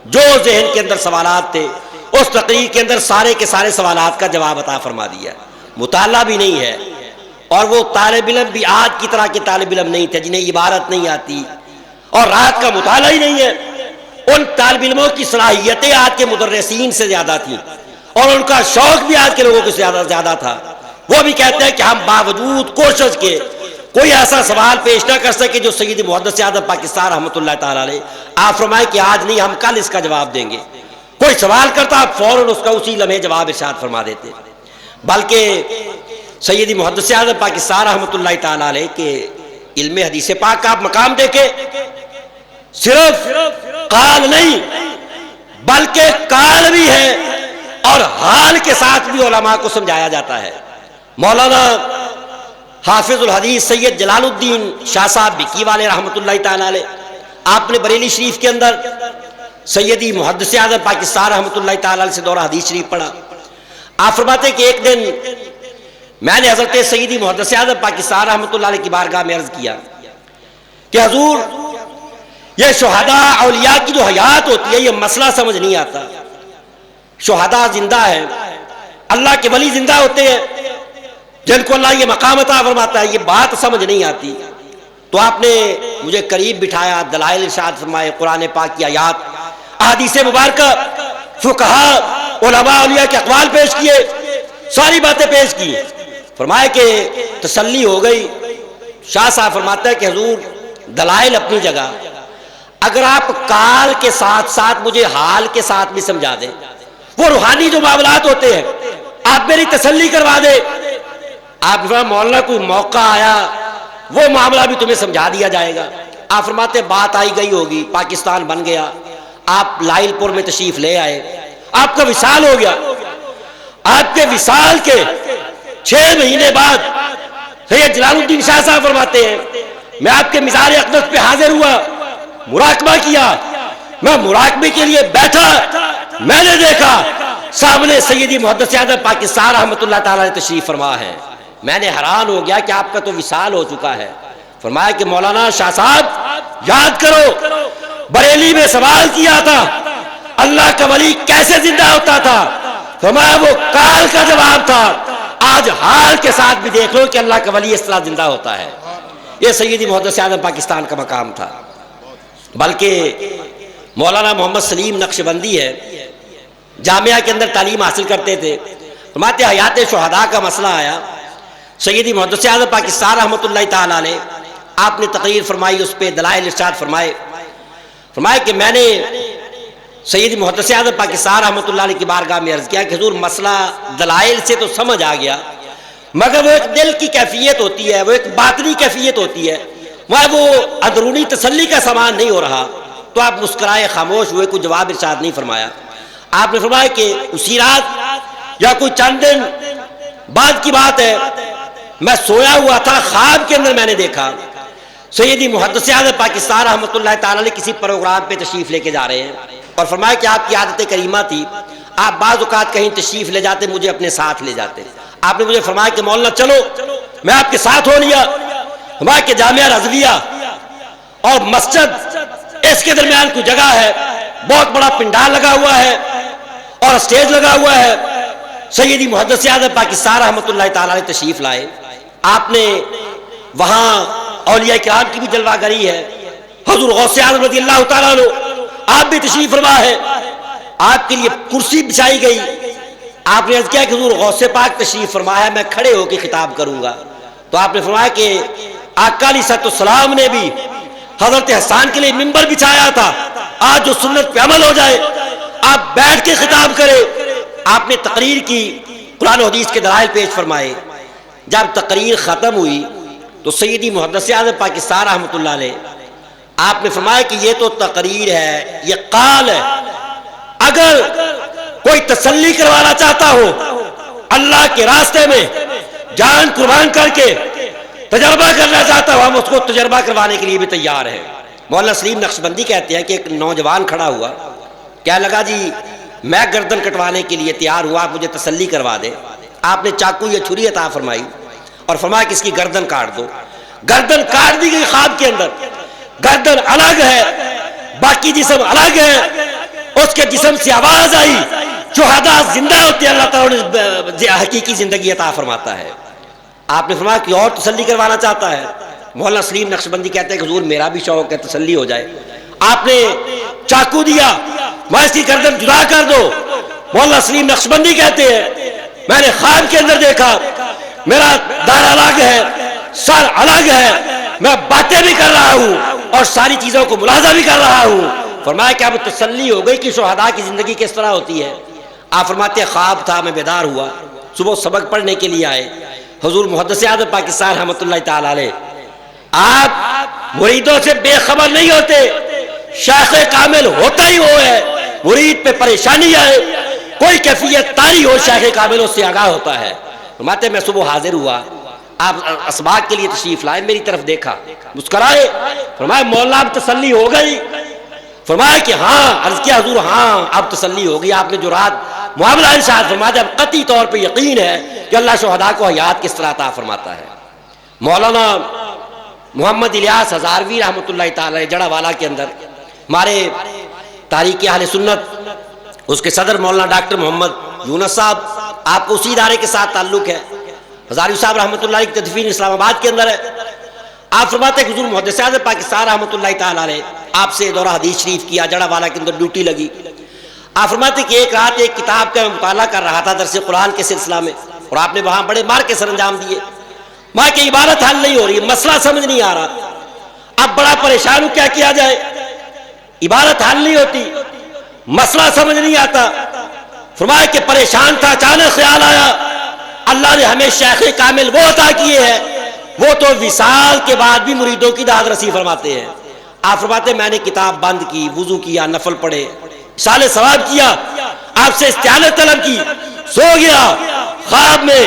جو ذہن کے اندر سوالات تھے اس تقریر کے اندر سارے کے سارے سوالات کا جواب عطا فرما دیا. مطالعہ بھی نہیں ہے، اور وہ طالب علم بھی آج کی طرح کے طالب علم نہیں تھے جنہیں عبارت نہیں آتی اور رات کا مطالعہ ہی نہیں ہے. ان طالب علموں کی صلاحیتیں آج کے مدرسین سے زیادہ تھیں اور ان کا شوق بھی آج کے لوگوں کو زیادہ تھا. وہ بھی کہتے ہیں کہ ہم باوجود کوشش کے کوئی ایسا سوال پیش نہ کر سکے جو سیدی محدث اعظم پاکستان رحمۃ اللہ تعالی علیہ آپ فرمائے کہ آج نہیں ہم کل اس کا جواب دیں گے. کوئی سوال کرتا آپ فوراً اس کا اسی لمحے جواب ارشاد فرما دیتے. بلکہ سیدی محدث اعظم پاکستان رحمۃ اللہ تعالی علیہ کے علم حدیث پاک کا آپ مقام دیکھیں، صرف قال نہیں بلکہ قال بھی ہے اور حال کے ساتھ بھی علماء کو سمجھایا جاتا ہے. مولانا حافظ الحدیث سید جلال الدین شاہ صاحب بکی والے رحمۃ اللہ تعالی علیہ آپ نے بریلی شریف کے اندر سیدی محدث اعظم پاکستان رحمۃ اللہ تعالی علیہ سے دورہ حدیث شریف پڑھا. آپ فرماتے کہ ایک دن میں نے حضرت سیدی محدث اعظم پاکستان رحمۃ اللہ علیہ کی بارگاہ میں عرض کیا کہ حضور یہ شہداء اولیاء کی جو حیات ہوتی ہے یہ مسئلہ سمجھ نہیں آتا. شہداء زندہ ہے، اللہ کے ولی زندہ ہوتے ہیں جن کو اللہ یہ مقام عطا فرماتا ہے، یہ بات سمجھ نہیں آتی. تو آپ نے مجھے قریب بٹھایا، دلائل ارشاد فرمائے، قرآن پاک کی آیات، احادیث مبارکہ، فقہاء علماء اولیاء کے اقوال پیش کیے، ساری باتیں پیش کی. فرمایا کہ تسلی ہو گئی. شاہ صاحب فرماتا ہے کہ حضور دلائل اپنی جگہ، اگر آپ کال کے ساتھ ساتھ مجھے حال کے ساتھ بھی سمجھا دیں، وہ روحانی جو معاملات ہوتے ہیں آپ میری تسلی کروا دیں. آپ مولانا کوئی موقع آیا وہ معاملہ بھی تمہیں سمجھا دیا جائے گا. آپ فرماتے بات آئی گئی ہوگی، پاکستان بن گیا، آپ لائل پور میں تشریف لے آئے، آپ کا وصال ہو گیا. آپ کے وصال کے 6 مہینے بعد سید جلال الدین شاہ صاحب فرماتے ہیں میں آپ کے مزار اقدس پہ حاضر ہوا، مراقبہ کیا. میں مراقبے کے لیے بیٹھا، میں نے دیکھا سامنے سیدی محدث اعظم پاکستان رحمۃ اللہ تعالی نے تشریف فرما ہے. میں نے حیران ہو گیا کہ آپ کا تو وصال ہو چکا ہے. فرمایا کہ مولانا شاہ صاحب یاد کرو بریلی میں سوال کیا تھا اللہ کا ولی کیسے زندہ ہوتا تھا. فرمایا وہ کال کا جواب تھا. آج حال کے ساتھ بھی دیکھ لو کہ اللہ کا ولی اس طرح زندہ ہوتا ہے. یہ سیدی محدث اعظم پاکستان کا مقام تھا. بلکہ مولانا محمد سلیم نقشبندی ہے, جامعہ کے اندر تعلیم حاصل کرتے تھے. فرماتے حیات شہداء کا مسئلہ آیا, سیدی محدث اعظم پاکستان رحمۃ اللہ تعالی علیہ آپ نے تقریر فرمائی, اس پہ دلائل ارشاد فرمائے. فرمایا کہ میں نے سیدی محدث اعظم پاکستان رحمۃ اللہ علیہ کی بارگاہ میں عرض کیا کہ حضور مسئلہ دلائل سے تو سمجھ آ گیا, مگر وہ ایک دل کی کیفیت ہوتی ہے, وہ ایک باطنی کیفیت ہوتی ہے, وہ اندرونی تسلی کا سامان نہیں ہو رہا. تو آپ مسکرائے خاموش ہوئے, کوئی جواب ارشاد نہیں فرمایا. آپ نے فرمایا کہ اسی رات یا کوئی چند دن بعد کی بات ہے, میں سویا ہوا تھا, خواب کے اندر میں نے دیکھا سیدی محدث اعظم پاکستان رحمۃ اللہ تعالی علیہ کسی پروگرام پہ تشریف لے کے جا رہے ہیں, اور فرمایا کہ آپ کی عادت کریمہ تھی, آپ بعض اوقات کہیں تشریف لے جاتے, مجھے اپنے ساتھ لے جاتے. آپ نے مجھے فرمایا کہ مولانا چلو, میں آپ کے ساتھ ہو لیا. فرمایا کہ جامعہ رضویہ اور مسجد اس کے درمیان کوئی جگہ ہے, بہت بڑا پنڈال لگا ہوا ہے اور اسٹیج لگا ہوا ہے. سیدی محدث اعظم پاکستان رحمۃ اللہ تعالی علیہ تشریف لائے. آپ نے وہاں اولیاء کرام کی بھی جلوہ گری ہے, حضور غوث اعظم رضی اللہ تعالیٰ عنہ آپ بھی تشریف فرما ہے. آپ کے لیے کرسی بچھائی گئی. آپ نے عرض کیا کہ حضور غوث پاک تشریف فرما ہے, میں کھڑے ہو کے خطاب کروں گا. تو آپ نے فرمایا کہ آقا علیہ السلام نے بھی حضرت حسان کے لیے منبر بچھایا تھا, آج جو سنت پہ عمل ہو جائے آپ بیٹھ کے خطاب کرے. آپ نے تقریر کی, قرآن و حدیث کے دلائل پیش فرمائے. جب تقریر ختم ہوئی تو سیدی محدث اعظم پاکستان رحمۃ اللہ علیہ آپ نے فرمایا کہ یہ تو تقریر ہے, یہ قال ہے, اگر کوئی تسلی کروانا چاہتا ہو اللہ کے راستے میں جان قربان کر کے تجربہ کرنا چاہتا ہو, ہم اس کو تجربہ کروانے کے لیے بھی تیار ہیں. مولانا سلیم نقشبندی کہتے ہیں کہ ایک نوجوان کھڑا ہوا, کیا لگا جی میں گردن کٹوانے کے لیے تیار ہوا, آپ مجھے تسلی کروا دے. آپ نے چاقو یا چھری عطا فرمائی اور فرمایا کہ اس کی گردن کاٹ دو. گردن کاٹ دی گئی خواب کے اندر. گردن الگ ہے, باقی جسم الگ ہے. اس کے جسم سے آواز آئی, شہداء زندہ ہوتے ہیں, اللہ تعالیٰ نے حقیقی زندگی عطا فرماتا ہے. آپ نے فرمایا کہ اور تسلی کروانا چاہتا ہے. مولانا سلیم نقشبندی کہتے ہیں کہ حضور میرا بھی شوق ہے, تسلی ہو جائے. آپ نے چاقو دیا, میں اس کی گردن جدا کر دو. مولانا سلیم نقشبندی کہتے ہیں میں نے خواب کے اندر دیکھا میرا دار الگ ہے, سر الگ ہے, میں باتیں بھی کر رہا ہوں اور ساری چیزوں کو ملاحظہ بھی کر رہا ہوں. فرمایا کہ اب تسلی ہو گئی کہ شہداء کی زندگی کس طرح ہوتی ہے. آپ فرماتے ہیں خواب تھا, میں بیدار ہوا, صبح سبق پڑھنے کے لیے آئے. حضور محدث اعظم پاکستان رحمۃ اللہ تعالی علیہ آپ مریدوں سے بے خبر نہیں ہوتے, شیخ کامل ہوتا ہی وہ ہے. مرید پہ پریشانی آئے, کوئی کیفیت طاری ہو, شیخ کامل اس سے آگاہ ہوتا ہے. فرماتے میں صبح حاضر ہوا, آپ اسباق کے لیے تشریف لائے, میری طرف دیکھا, مسکرائے. فرمایا مولانا اب تسلی ہو گئی. فرمایا کہ ہاں. عرض کیا حضور ہاں اب تسلی ہو گئی. آپ نے جو رات معاملہ ارشاد فرمایا, اب قطعی طور پہ یقین ہے کہ اللہ شہداء کو حیات کس طرح عطا فرماتا ہے. مولانا محمد الیاس ہزاروی رحمۃ اللہ تعالی جڑا والا کے اندر ہمارے تاریخ اہل سنت اس کے صدر مولانا ڈاکٹر محمد یونس صاحب, آپ کو اسی ادارے کے ساتھ تعلق ہے. ہزاروی صاحب رحمۃ اللہ کی تدفین اسلام آباد کے اندر ہے. آپ فرماتے ہیں کہ حضور محدث اعظم پاکستان رحمۃ اللہ تعالی علیہ آپ سے دورہ حدیث شریف کیا, جڑا والا کے اندر ڈیوٹی لگی. آپ فرماتے کہ ایک رات ایک کتاب کا مطالعہ کر رہا تھا درس قرآن کے سلسلہ میں, اور آپ نے وہاں بڑے مار کے سر انجام دیے. وہاں کی عبارت حل نہیں ہو رہی, مسئلہ سمجھ نہیں آ رہا. اب بڑا پریشان ہوں, کیا کیا جائے, عبارت حل نہیں ہوتی, مسئلہ سمجھ نہیں آتا. فرمایا کہ پریشان تھا, اچانک خیال آیا اللہ نے ہمیں شیخ کامل وہ عطا کیے ہیں, وہ تو وصال کے بعد بھی مریدوں کی داد رسی فرماتے ہیں. آپ فرماتے میں نے کتاب بند کی, وضو کیا, نفل پڑھے, سال ثواب کیا, آپ سے استعانت طلب کی, سو گیا. خواب میں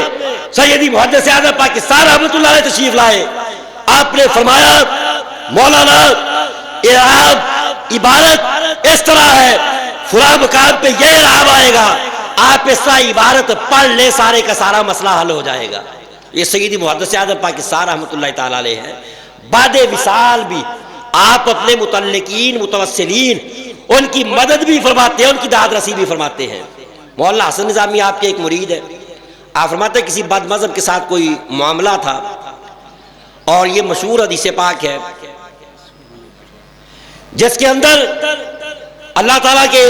سیدی محدث اعظم پاکستان رحمۃ اللہ علیہ تشریف لائے. آپ نے فرمایا مولانا عبارت اس طرح ہے, فلاں مقام پہ یہ رحم آئے گا, آپ اس طرح عبارت پڑھ لے سارے کا سارا مسئلہ حل ہو جائے گا. یہ سیدی محدث اعظم پاکستان رحمۃ اللہ تعالی علیہ ہیں. بعد وصال بھی آپ اپنے متعلقین متوسلین ان کی مدد بھی فرماتے ہیں, ان کی داد رسی بھی فرماتے ہیں. مولانا حسن نظامی آپ کے ایک مرید ہے. آپ فرماتے ہیں کسی بد مذہب کے ساتھ کوئی معاملہ تھا, اور یہ مشہور حدیث پاک ہے جس کے اندر اللہ تعالیٰ کے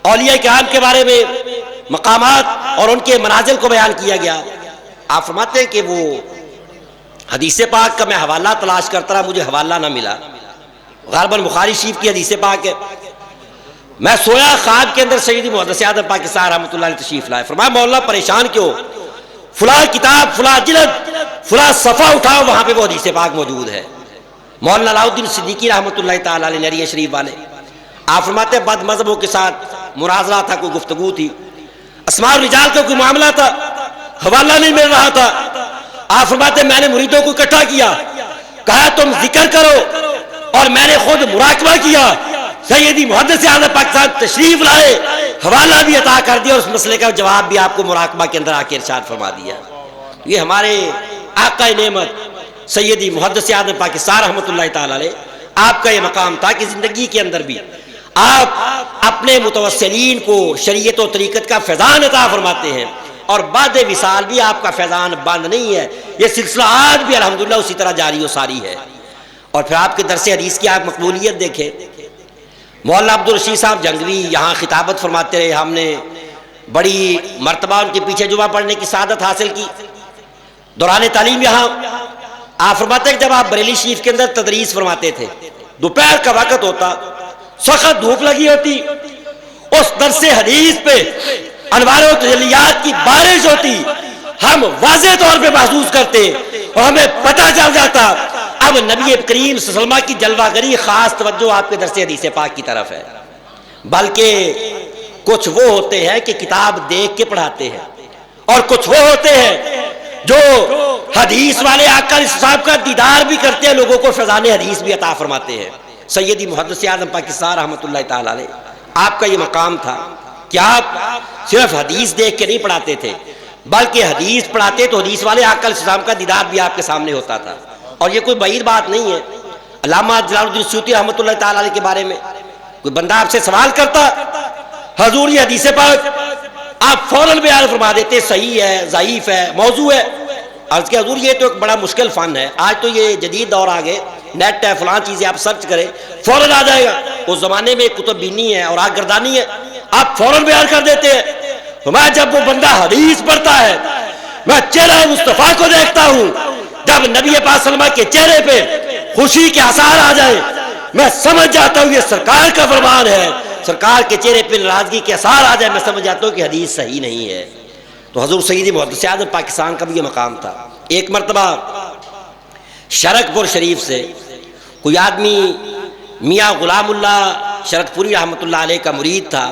اولیاء کرام کے بارے میں مقامات اور ان کے منازل کو بیان کیا گیا. آپ فرماتے ہیں کہ وہ حدیث پاک کا میں حوالہ تلاش کرتا رہا, مجھے حوالہ نہ ملا. غالباً بخاری شریف کی حدیث پاک ہے. میں سویا, خواب کے اندر سیدی محدث اعظم پاکستان رحمۃ اللہ علیہ تشریف لائے. فرمایا مولانا پریشان کیوں, فلاں کتاب فلاں جلد فلاں صفحہ اٹھاؤ, وہاں پہ وہ حدیث پاک موجود ہے. مولانا علاؤ الدین صدیقی رحمۃ اللہ تعالی علیہ نریہ شریف والے, آپ فرماتے ہیں بد مذہبوں کے ساتھ مناظرہ تھا, کوئی گفتگو تھی, اسماء الرجال کا کوئی معاملہ تھا, حوالہ نہیں مل رہا تھا. آپ فرماتے ہیں میں نے مریدوں کو اکٹھا کیا, کہا تم ذکر کرو, اور میں نے خود مراقبہ کیا. سیدی محدث اعظم پاکستان تشریف لائے, حوالہ بھی عطا کر دیا, اور اس مسئلے کا جواب بھی آپ کو مراقبہ کے اندر آ کے ارشاد فرما دیا. یہ ہمارے آقا نعمت سیدی محدث اعظم پاکستان رحمۃ اللہ تعالی علیہ, آپ کا یہ مقام تھا کہ زندگی کے اندر بھی آپ اپنے متوسلین کو شریعت و طریقت کا فیضان عطا فرماتے ہیں, اور بعد وصال بھی آپ کا فیضان بند نہیں ہے. یہ سلسلہ آج بھی الحمدللہ اسی طرح جاری و ساری ہے. اور پھر آپ کے درس حدیث کی آپ مقبولیت دیکھیں. مولانا عبدالرشید صاحب جنگوی یہاں خطابت فرماتے رہے, ہم نے بڑی مرتبہ ان کے پیچھے جمعہ پڑھنے کی سعادت حاصل کی دوران تعلیم. یہاں آپ فرماتے ہیں کہ جب آپ بریلی شریف کے اندر تدریس فرماتے تھے, دوپہر کا وقت ہوتا, سخت دھوپ لگی ہوتی, اس درس حدیث پہ انوار و تجلیات کی بارش ہوتی, ہم واضح طور پہ محسوس کرتے اور ہمیں پتہ چل جاتا اب نبی کریم صلی اللہ علیہ وسلم کی جلوہ گری خاص توجہ آپ کے درس حدیث پاک کی طرف ہے. بلکہ کچھ وہ ہوتے ہیں کہ کتاب دیکھ کے پڑھاتے ہیں, اور کچھ وہ ہوتے ہیں جو حدیث والے آقا علیہ السلام کا دیدار بھی کرتے ہیں, لوگوں کو فیضان حدیث بھی عطا فرماتے ہیں. سیدی محدث اعظم پاکستان رحمۃ اللہ تعالی علیہ, آپ کا یہ مقام تھا کہ آپ صرف حدیث دیکھ کے نہیں پڑھاتے تھے, بلکہ حدیث پڑھاتے تو حدیث والے آقا علیہ السلام کا دیدار بھی آپ کے سامنے ہوتا تھا. اور یہ کوئی بعید بات نہیں ہے. علامہ جلال الدین سیوطی رحمۃ اللہ تعالی علیہ کے بارے میں کوئی بندہ آپ سے سوال کرتا, حضور یہ حدیث پاک, آپ فوراً بیان فرما دیتے صحیح ہے, ضعیف ہے, موضوع ہے. عرض کہ حضور یہ تو ایک بڑا مشکل فن ہے, آج تو یہ جدید دور آ گئے, نیٹ ہے, فلاں چیزیں آپ سرچ کریں فوراً آ جائے گا. اس زمانے میں کتب بینی ہے اور آگ گردانی ہے, آپ فوراً بیان کر دیتے ہیں. میں جب وہ بندہ حدیث پڑھتا ہے, میں چہرہ مصطفیٰ کو دیکھتا ہوں, جب نبی پاک صلی اللہ علیہ وسلم کے چہرے پہ خوشی کے آثار آ جائے, میں سمجھ جاتا ہوں یہ سرکار کا فرمان ہے. سرکار کے چہرے پہ ناراضگی کے آثار آ جائے, میں سمجھ جاتا ہوں کہ حدیث صحیح نہیں ہے. تو حضور سیدی محدث اعظم پاکستان کا بھی یہ مقام تھا. ایک مرتبہ شرک پور شریف سے کوئی آدمی میاں غلام اللہ شرک پوری رحمۃ اللہ علیہ کا مرید تھا,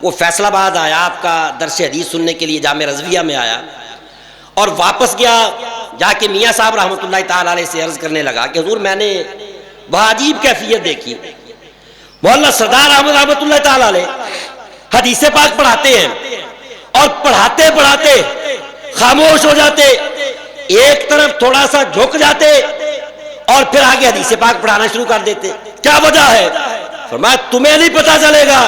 وہ فیصل آباد آیا, آپ کا درس حدیث سننے کے لیے جامع رضویہ میں آیا, اور واپس گیا, جا کے میاں صاحب رحمۃ اللہ تعالی علیہ سے عرض کرنے لگا کہ حضور میں نے بہت عجیب کیفیت دیکھی. مولانا سردار احمد رحمۃ اللہ تعالی علیہ حدیث پاک پڑھاتے ہیں, اور پڑھاتے پڑھاتے خاموش ہو جاتے, ایک طرف تھوڑا سا جھک جاتے, اور پھر آگے حدیث پاک پڑھانا شروع کر دیتے. کیا وجہ ہے؟ فرمایا تمہیں نہیں پتا چلے گا.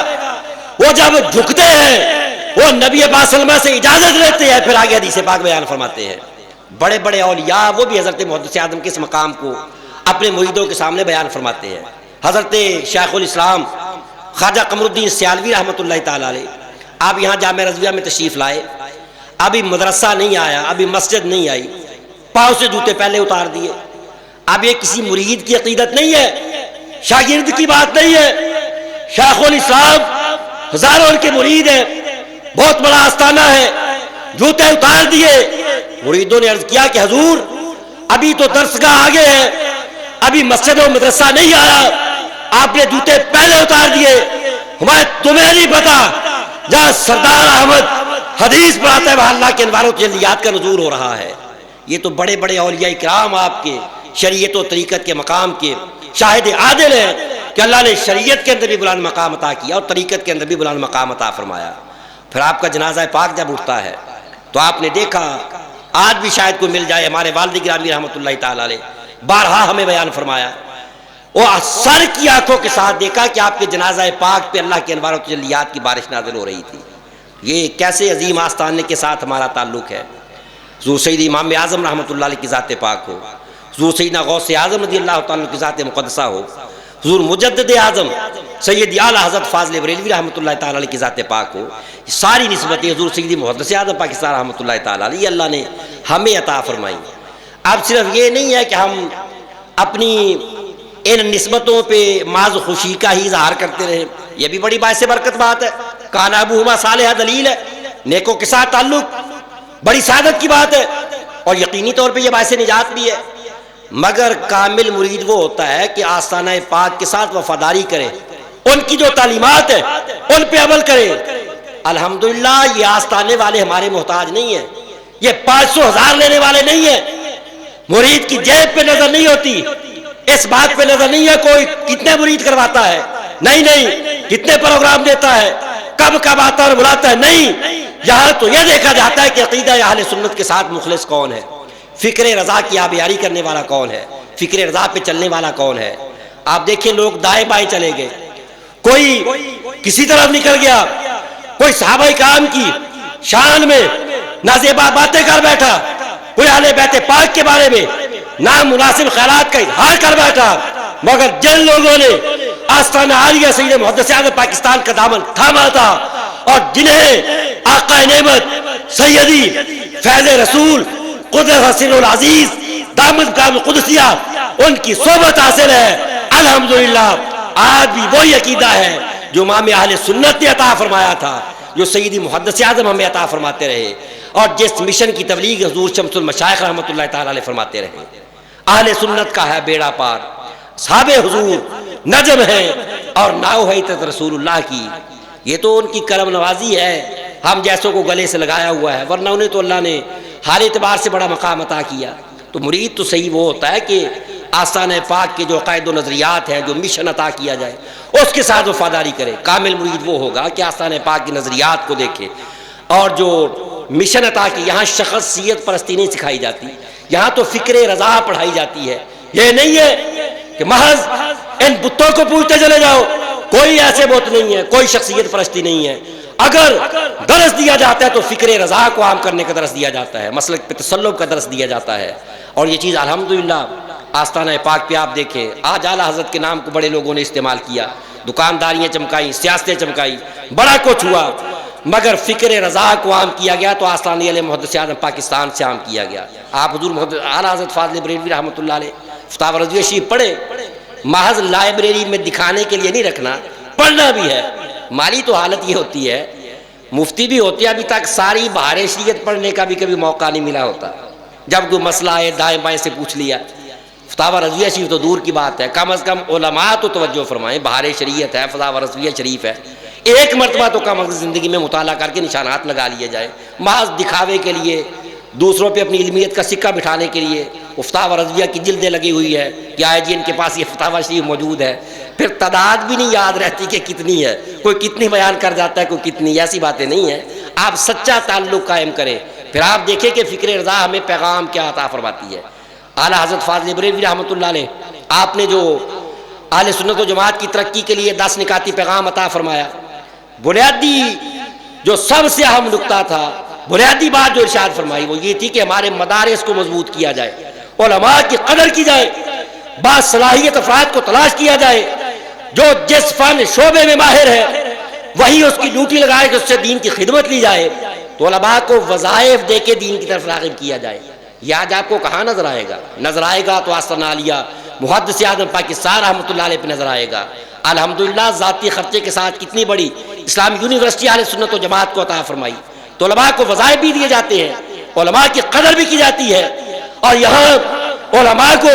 وہ جب جھکتے ہیں وہ نبی پاک صلی اللہ علیہ وسلم سے اجازت لیتے ہیں, پھر آگے حدیث پاک بیان فرماتے ہیں. بڑے بڑے اولیاء وہ بھی حضرت محدث اعظم کے اس مقام کو اپنے مریدوں کے سامنے بیان فرماتے ہیں. حضرت شیخ الاسلام خواجہ قمر الدین سیالوی رحمۃ اللہ تعالی علیہ, آپ یہاں جامع رضویہ میں تشریف لائے, ابھی مدرسہ نہیں آیا, ابھی مسجد نہیں آئی, پاؤں سے جوتے پہلے اتار دیے. اب یہ کسی مرید کی عقیدت نہیں ہے, شاگرد کی بات نہیں ہے. شیخ الاسلام ہزاروں ان کے مرید ہیں, بہت بڑا آستانہ ہے, جوتے اتار دیے. مریدوں نے عرض کیا کہ حضور ابھی تو درسگاہ آگے ہے, ابھی مسجد و مدرسہ نہیں آیا, آپ نے جوتے پہلے اتار دیے. ہمیں تمہیں نہیں پتا جہاں سردار احمد حدیث پڑھاتا ہے وہاں اللہ کے انوار و تجلیات کا نزول ہو رہا ہے. یہ تو بڑے بڑے اولیاء کرام آپ کے شریعت و طریقت کے مقام کے شاہد عادل ہیں کہ اللہ نے شریعت کے اندر بھی بلند مقام عطا کیا اور طریقت کے اندر بھی بلند مقام عطا فرمایا. پھر آپ کا جنازہ پاک جب اٹھتا ہے تو آپ نے دیکھا، آج بھی شاید کوئی مل جائے، ہمارے والد گرامی رحمۃ اللہ تعالی علیہ بارہا ہمیں بیان فرمایا، وہ سر کی آنکھوں کے ساتھ دیکھا کہ آپ کے جنازہ پاک پہ اللہ کے انوار و تجلیات کی بارش نازل ہو رہی تھی۔ یہ کیسے عظیم آستانے کے ساتھ ہمارا تعلق ہے۔ حضور سید امام اعظم رحمۃ اللہ علیہ کی ذات پاک ہو، حضور سیدنا غوث اعظم رضی اللہ تعالیٰ کی ذات مقدسہ ہو، حضور مجدد اعظم سید اعلیٰ حضرت فاضل بریلوی رحمۃ اللہ تعالیٰ علیہ کی ذات پاک ہو، ساری نسبتیں حضور سید محدث اعظم پاکستان رحمۃ اللہ تعالیٰ علیہ اللہ نے ہمیں عطا فرمائی۔ اب صرف یہ نہیں ہے کہ ہم اپنی ان نسبتوں پہ معذ خوشی کا ہی اظہار کرتے رہیں، یہ بھی بڑی باعث برکت بات ہے۔ کان ابوہما صالحا دلیل ہے، نیکوں کے ساتھ تعلق بڑی سعادت کی بات ہے، اور یقینی طور پہ یہ باعث نجات بھی ہے۔ مگر کامل مرید وہ ہوتا ہے کہ آستانہ پاک کے ساتھ وفاداری کرے، ان کی جو تعلیمات ہیں ان پہ عمل کرے۔ الحمدللہ یہ آستانے والے ہمارے محتاج نہیں ہیں، یہ 500,000 لینے والے نہیں ہیں۔ مرید کی جیب پہ نظر نہیں ہوتی، اس بات پہ نظر نہیں ہے کوئی کتنے مرید کرواتا ہے، نہیں کتنے پروگرام دیتا ہے، کب آتا اور بلاتا ہے، نہیں، یہاں تو یہ دیکھا جاتا ہے کہ عقیدہ اہل سنت کے ساتھ مخلص کون ہے، فکر رضا کی آبیاری کرنے والا کون ہے، فکر رضا پہ چلنے والا کون ہے۔ آپ دیکھیں لوگ دائیں بائیں چلے گئے، کوئی کسی طرف نکل گیا، کوئی صحابہ کرام کی شان میں نازیبا باتیں کر بیٹھا، کوئی اہل بیت پاک کے بارے میں نامناسب خیالات کا اظہار کر بیٹھا۔ مگر جن لوگوں نے آستانہ عالیہ سید محدث اعظم پاکستان کا دامن تھاما تھا، اور جنہیں آقا نعمت سیدی فیض رسول قدس سر العزیز دامن کام قدسیہ ان کی صحبت حاصل ہے، الحمدللہ آج بھی وہی عقیدہ ہے جو امام اہل سنت نے عطا فرمایا تھا، جو سیدی محدث اعظم ہمیں عطا فرماتے رہے، اور جس مشن کی تبلیغ حضور شمس المشائخ رحمۃ اللہ تعالی علیہ فرماتے رہے۔ اہل سنت کا ہے بیڑا پار، صحاب حضور نجم ہے، اور ناؤ ہے عزت رسول اللہ کی، یہ تو ان کی کرم نوازی ہے، ہم جیسوں کو گلے سے لگایا ہوا ہے، ورنہ انہیں تو اللہ نے ہر اعتبار سے بڑا مقام عطا کیا۔ تو مرید تو صحیح وہ ہوتا ہے کہ آستانہ پاک کے جو عقائد و نظریات ہیں، جو مشن عطا کیا جائے اس کے ساتھ وفاداری کرے۔ کامل مرید وہ ہوگا کہ آستانہ پاک کے نظریات کو دیکھے، اور جو مشن عطا کی، یہاں شخصیت پرستی نہیں سکھائی جاتی، یہاں تو فکر رضا پڑھائی جاتی ہے۔ یہ نہیں ہے کہ محض ان بتوں کو پوجتے چلے جاؤ، کوئی ایسے بت نہیں ہے، کوئی شخصیت پرستی نہیں ہے۔ اگر درس دیا جاتا ہے تو فکر رضا کو عام کرنے کا درس دیا جاتا ہے، مسلک پہ تسلب کا درس دیا جاتا ہے، اور یہ چیز الحمدللہ آستانہ پاک پہ آپ دیکھیں، آج اعلیٰ حضرت کے نام کو بڑے لوگوں نے استعمال کیا، دکانداریاں چمکائی، سیاستیں چمکائی، بڑا کچھ ہوا، مگر فکر رضا کو عام کیا گیا تو آستانہ علیہ محدث اعظم پاکستان سے عام کیا گیا۔ آپ حضور اعلیٰ حضرت فاضل بریلوی رحمۃ اللہ علیہ فتاوی رضویہ شریف پڑھے، محض لائبریری میں دکھانے کے لیے نہیں رکھنا، پڑھنا بھی ہے۔ ہماری تو حالت یہ ہوتی ہے، مفتی بھی ہوتے ہیں ابھی تک ساری بہار شریعت پڑھنے کا بھی کبھی موقع نہیں ملا ہوتا، جب کوئی مسئلہ ہے دائیں بائیں سے پوچھ لیا۔ فتاوی رضویہ شریف تو دور کی بات ہے، کم از کم علماء تو توجہ فرمائیں، بہار شریعت ہے، فتاوی رضویہ شریف ہے، ایک مرتبہ تو کم از کم زندگی میں مطالعہ کر کے نشانات لگا لیے جائے، محض دکھاوے کے لیے، دوسروں پہ اپنی علمیت کا سکہ بٹھانے کے لیے۔ فتاوی رضویہ کی جلدیں لگی ہوئی ہے کہ آئے جی ان کے پاس یہ فتاوی شریف موجود ہے، پھر تعداد بھی نہیں یاد رہتی کہ کتنی ہے، کوئی کتنی بیان کر جاتا ہے، کوئی کتنی، ایسی باتیں نہیں ہیں۔ آپ سچا تعلق قائم کریں، پھر آپ دیکھیں کہ فکر رضا ہمیں پیغام کیا عطا فرماتی ہے۔ اعلیٰ حضرت فاضل بریلوی رحمۃ اللہ علیہ آپ نے جو اہل سنت و جماعت کی ترقی کے لیے 10 نکاتی پیغام عطا فرمایا، بنیادی جو سب سے اہم نقطہ تھا، بنیادی بات جو ارشاد فرمائی وہ یہ تھی کہ ہمارے مدارس کو مضبوط کیا جائے، علماء کی قدر کی جائے، باصلاحیت افراد کو تلاش کیا جائے، جو جس فن شعبے میں ماہر ہے وہی اس کی ڈیوٹی لگائے کہ اس سے دین کی خدمت لی جائے، تو علماء کو وظائف دے کے دین کی طرف راغب کیا جائے۔ یہ آج آپ کو کہاں نظر آئے گا؟ نظر آئے گا تو آستانہ عالیہ محدث اعظم پاکستان رحمۃ اللہ علیہ پہ نظر آئے گا۔ الحمدللہ ذاتی خرچے کے ساتھ کتنی بڑی اسلامی یونیورسٹی اہل سنت و جماعت کو عطا فرمائی، تو علماء کو وظائف بھی دیے جاتے ہیں، علماء کی قدر بھی کی جاتی ہے، اور یہاں علماء کو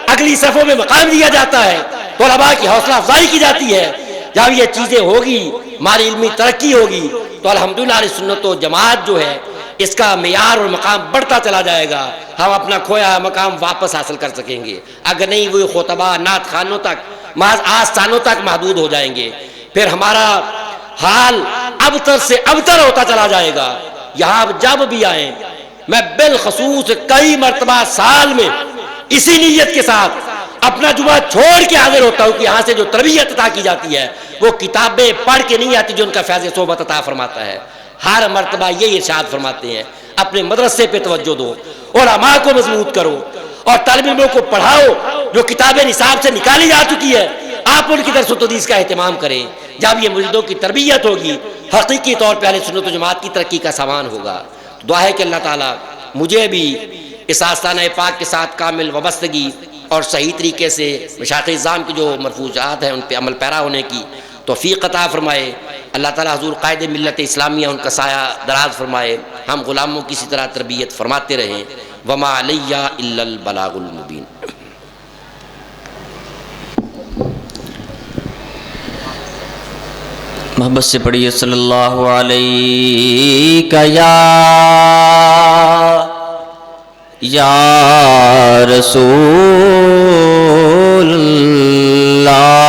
اگلی صفوں میں مقام دیا جاتا ہے، تو علماء کی حوصلہ افزائی کی جاتی ہے۔ جب یہ چیزیں ہوگی، ہماری علمی ترقی ہوگی، تو الحمدللہ اہل سنت و جماعت جو ہے اس کا معیار اور مقام بڑھتا چلا جائے گا، ہم اپنا کھویا مقام واپس حاصل کر سکیں گے۔ اگر نہیں وہ خطبہ نعت خوانوں تک، محض آستانوں تک محدود ہو جائیں گے، پھر حال ابتر سے ابتر ہوتا چلا جائے گا. یہاں جب بھی آئیں میں بالخصوص کئی مرتبہ سال میں اسی نیت کے ساتھ اپنا جمعہ چھوڑ کے حاضر ہوتا ہوں کہ یہاں سے جو تربیت عطا کی جاتی ہے وہ کتابیں پڑھ کے نہیں آتی جو ان کا فیض صحبت عطا فرماتا ہے. ہر مرتبہ یہ ارشاد فرماتے ہیں اپنے مدرسے پہ توجہ دو, علماء کو مضبوط کرو اور طالب علموں کو پڑھاؤ. جو کتابیں نصاب سے نکالی جا چکی ہے آپ ان کی درس و تدریس کا اہتمام کریں. جب یہ مریدوں کی تربیت ہوگی حقیقی طور پہ اہل سنت و جماعت کی ترقی کا سامان ہوگا. تو دعا ہے کہ اللہ تعالیٰ مجھے بھی اس آستانہ پاک کے ساتھ کامل وابستگی اور صحیح طریقے سے مشائخ اعظام کی جو مرفوعات ہیں ان پہ عمل پیرا ہونے کی توفیق عطا فرمائے. اللہ تعالیٰ حضور قائد ملت اسلامیہ ان کا سایہ دراز فرمائے. ہم غلاموں کی اسی طرح تربیت فرماتے رہیں. وما علیہ الا البلاغ المبین. محبت سے پڑھیے صلی اللہ علیہ یا رسول اللہ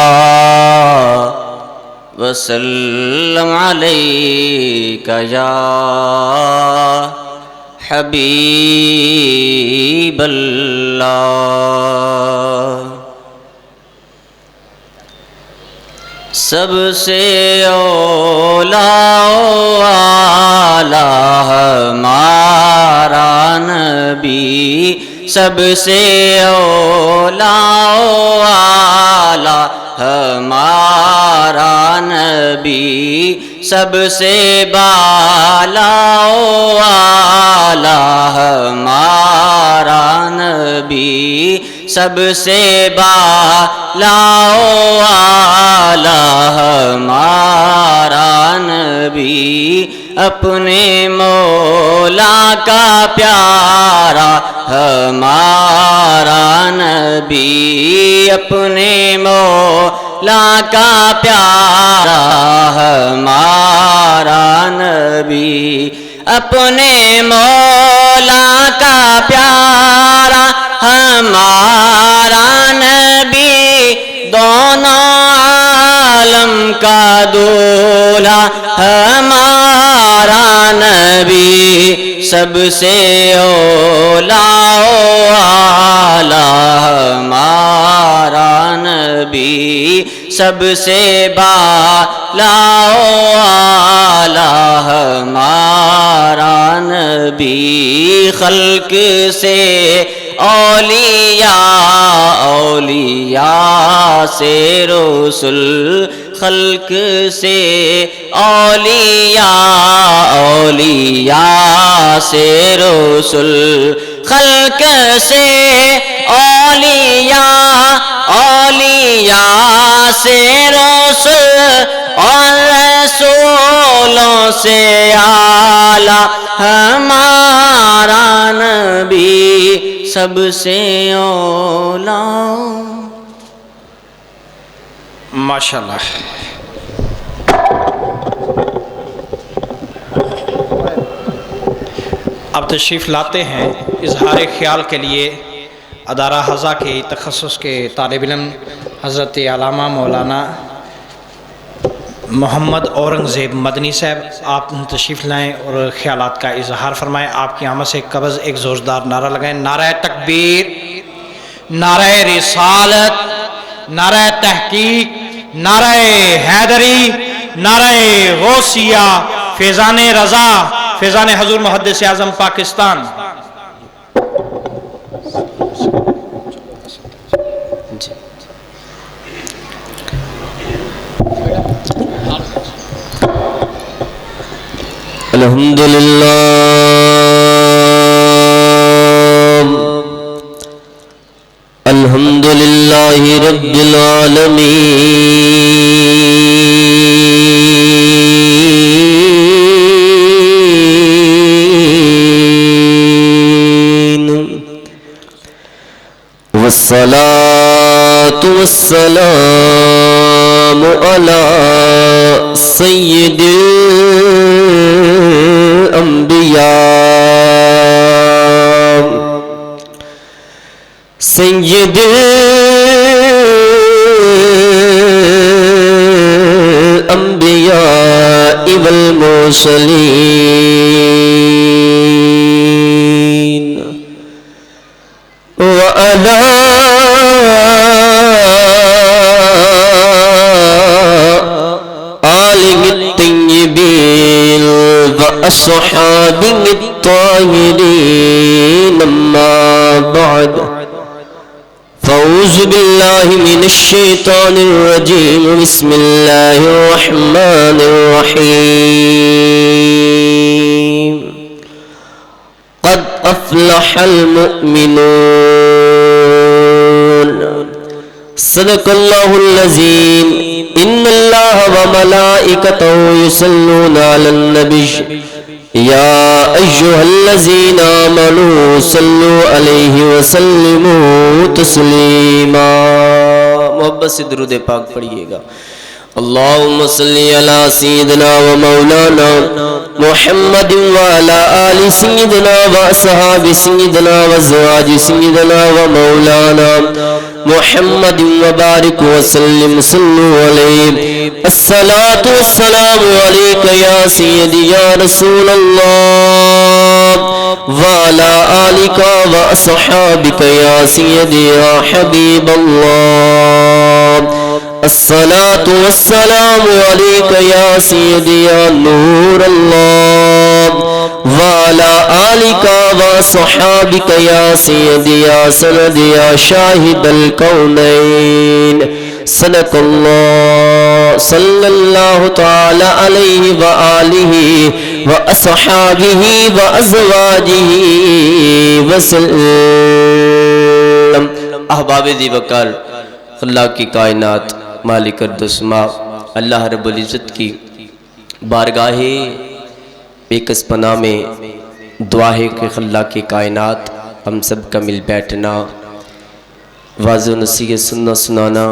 وسلم علیکہ یا حبیب اللہ. سب سے اولا و اعلیٰ ہمارا نبی, سب سے اولا و اعلیٰ ہمارا نبی, سب سے بالا و اعلیٰ ہمارا نبی, سب سے بالا و اعلیٰ ہمارا نبی, اپنے مولا کا پیارا ہمارا نبی, اپنے مولا کا پیارا ہمارا نبی, اپنے مولا کا پیارا ہمارا نبی, دونوں عالم کا دولہا ہمارا نبی, سب سے اولا و اعلیٰ ہمارا نبی, سب سے بالا و اعلیٰ ہمارا نبی, خلق سے اولیاء, اولیاء سے رسول, خلق سے اولیاء, اولیاء سے رسول, خلق سے اولیاء, اولیاء سے رسول, اور رسولوں سے اعلیٰ ہمارا نبی, سب سے اولا. ماشاءاللہ. اب تشریف لاتے ہیں اظہار خیال کے لیے ادارہ حضا کے تخصص کے طالب علم حضرت علامہ مولانا محمد اورنگزیب مدنی صاحب. آپ تشریف لائیں اور خیالات کا اظہار فرمائیں. آپ کی آمد سے قبض ایک زوردار نعرہ لگائیں. نعرہ تکبیر, نعرہ رسالت, نعرہ تحقیق, نعرہ حیدری, نعرہ غوثیہ, فیضان رضا, فیضان حضور محدث اعظم پاکستان. الحمدللہ الحمدللہ رب العالمین, والصلاة والسلام علی سید الانبیاء, سید الانبیاء المرسلين وعلى آله الطيبين وأصحابه الطاهرين أما بعد فأعوذ بالله من الشيطان الرجيم بسم الله الرحمن الرحيم قد أفلح المؤمنون صدق الله العظيم إن الله وملائكته يصلون على النبي يا أيها الذين آمنوا صلوا عليه وسلموا تسليما. محبت سے درود پاک پڑھیے گا. اللهم صل على سيدنا ومولانا محمد وعلى آل سيدنا وأصحاب سيدنا وأزواج سيدنا ومولانا محمد وبارك وسلم صلوا عليه. الصلاة والسلام عليك يا سيدي يا رسول الله وعلى آلك وأصحابك يا سيدي يا حبيب الله. الصلاة والسلام عليك يا سيدي يا نور الله وعلى آلك وصحابك يا سيدي يا سندي يا شاهد الكونين. صدق الله صلى الله تعالى عليه وآله وأصحابه وأزواجه وسلم. احباب ذی وقار اللہ کی کائنات مالک ارض و سما اللہ رب العزت کی بارگاہ بیکس پناہ میں دعا ہے کہ اللہ کی کائنات ہم سب کا مل بیٹھنا، واضح و نصیحت سننا سنانا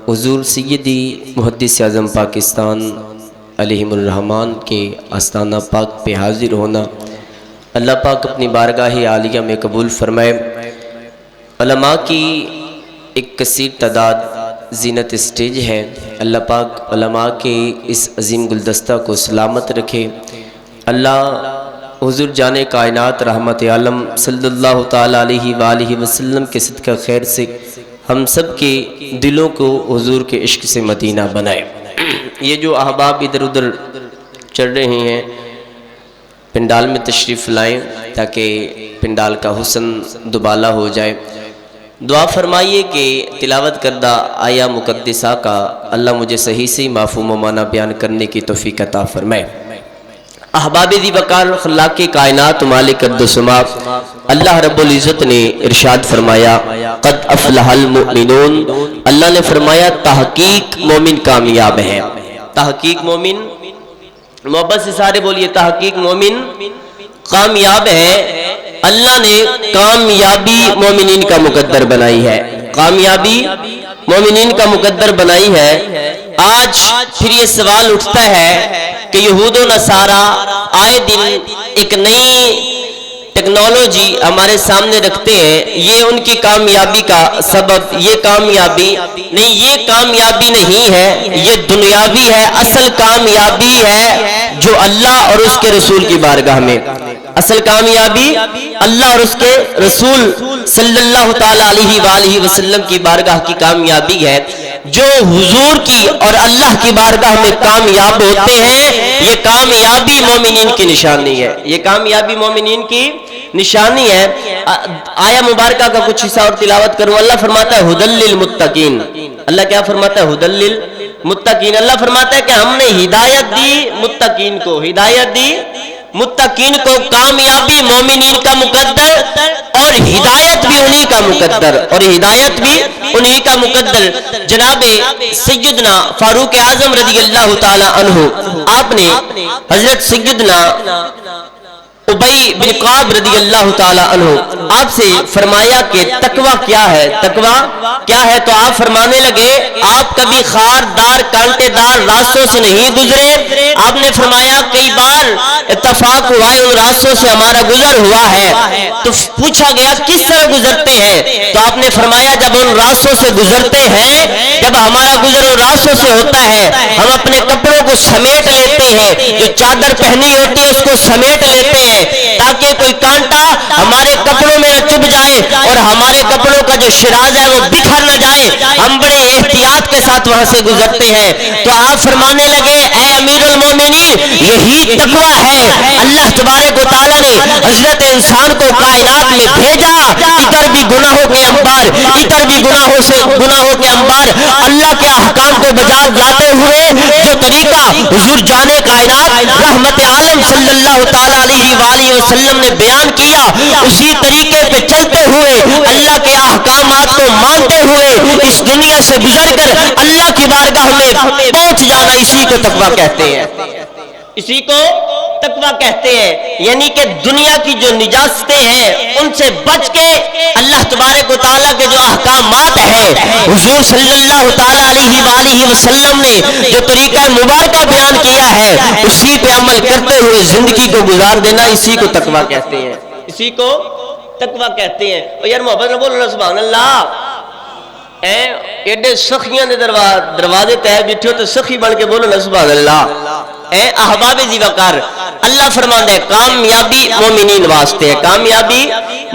حضور سیدی محدث اعظم پاکستان علیہم الرحمن کے آستانہ پاک پہ حاضر ہونا اللہ پاک اپنی بارگاہ عالیہ میں قبول فرمائے. علماء کی ایک کثیر تعداد زینت اسٹیج ہے. اللہ پاک علماء کے اس عظیم گلدستہ کو سلامت رکھے. اللہ حضور جان کائنات رحمت عالم صلی اللہ تعالیٰ علیہ وآلہ وسلم کے صدقہ خیر سے ہم سب کے دلوں کو حضور کے عشق سے مدینہ بنائے. یہ جو احباب ادھر ادھر چڑھ رہے ہیں پنڈال میں تشریف لائیں تاکہ پنڈال کا حسن دوبالا ہو جائے. دعا فرمائیے کہ تلاوت کردہ آیا مقدسہ کا اللہ مجھے صحیح سے مفہوم و معنی بیان کرنے کی توفیق عطا فرمائے. احباب ذی وقار خلاق کی کائنات مالک ارض و سما اللہ رب العزت نے ارشاد فرمایا قد افلح المؤمنون. اللہ نے فرمایا تحقیق مومن کامیاب ہے. تحقیق مومن، محبت سے سارے بولیے تحقیق مومن کامیاب ہے. اللہ نے کامیابی مومنین کا مقدر بنائی ہے. کامیابی مومنین کا مقدر بنائی ہے. آج پھر یہ سوال اٹھتا ہے کہ یہود و نصارہ آئے دن ایک نئی ٹیکنالوجی ہمارے سامنے رکھتے ہیں. یہ ان کی کامیابی کا سبب، یہ کامیابی نہیں، یہ کامیابی نہیں ہے، یہ دنیاوی ہے. اصل کامیابی ہے جو اللہ اور اس کے رسول کی بارگاہ میں. اصل کامیابی اللہ اور اس کے رسول صلی اللہ تعالیٰ علیہ وآلہ وسلم کی بارگاہ کی کامیابی ہے. جو حضور کی اور اللہ کی بارگاہ میں کامیاب ہوتے ہیں یہ کامیابی مومنین کی نشانی ہے. یہ کامیابی مومنین کی نشانی ہے. آیا مبارکہ کا کچھ حصہ اور تلاوت کروں. اللہ فرماتا ہے ھدی للمتقین. اللہ کیا فرماتا ہے؟ ھدی للمتقین. اللہ فرماتا ہے کہ ہم نے ہدایت دی متقین کو، ہدایت دی متقین کو. کامیابی مومنین کا مقدر اور ہدایت بھی انہی کا مقدر، اور ہدایت بھی انہی کا مقدر. جناب سیدنا فاروق اعظم رضی اللہ تعالی عنہ، آپ نے حضرت سیدنا ابی بن کعب رضی اللہ تعالی عنہ آپ سے فرمایا کہ تقوی کیا ہے، تقوی کیا ہے؟ تو آپ فرمانے لگے آپ کبھی خاردار کانٹے دار راستوں سے نہیں گزرے؟ آپ نے فرمایا کئی بار اتفاق ہوا ہے، ان راستوں سے ہمارا گزر ہوا ہے۔ تو پوچھا گیا کس طرح گزرتے ہیں؟ تو آپ نے فرمایا جب ان راستوں سے گزرتے ہیں، جب ہمارا گزر ان راستوں سے ہوتا ہے، ہم اپنے کپڑوں کو سمیٹ لیتے ہیں، جو چادر پہنی ہوتی ہے اس کو سمیٹ لیتے ہیں تاکہ کوئی کانٹا ہمارے کپڑوں میں نہ چبھ جائے اور ہمارے کپڑوں کا جو شراز ہے وہ بکھر نہ جائے۔ ہم بڑے احتیاط کے ساتھ وہاں سے گزرتے ہیں۔ تو آپ فرمانے لگے اے امیر المومنین، یہی تقوی ہے۔ اللہ تبارک و تعالیٰ نے حضرت انسان کو کائنات میں بھیجا، ادھر بھی گناہوں کے انبار، ادھر بھی گناہوں کے انبار، اللہ کے احکام کو بجا لاتے ہوئے جو طریقہ حضور جان کائنات رحمت عالم صلی اللہ تعالیٰ علیہ وآلہ وسلم نے بیان کیا، اسی طریقے پہ چلتے ہوئے اللہ کے احکامات کو مانتے ہوئے اس دنیا سے گزر کر اللہ کی بارگاہ میں پہنچ جانا، اسی کو تقویٰ کہتے ہیں، اسی کو تقویٰ کہتے ہیں۔ یعنی کہ دنیا کی جو نجاستیں ہیں ان سے بچ کے اللہ تبارک و تعالیٰ کے جو احکامات ہیں، حضور صلی اللہ تعالیٰ علیہ وآلہ وسلم نے جو طریقہ مبارکہ بیان کیا ہے اسی پہ عمل کرتے ہوئے زندگی کو گزار دینا، اسی کو تقویٰ کہتے ہیں، اسی کو تقویٰ کہتے ہیں۔ اور یار محبت نہ بولو سبحان اللہ، ایڈے سخیاں دے دروازے تہ بیٹھے ہو تو سخی بن کے بولو نا سبحان اللہ۔ اے احباب ذی وقار، اللہ فرماندا ہے کامیابی مومنین واسطے ہے، کامیابی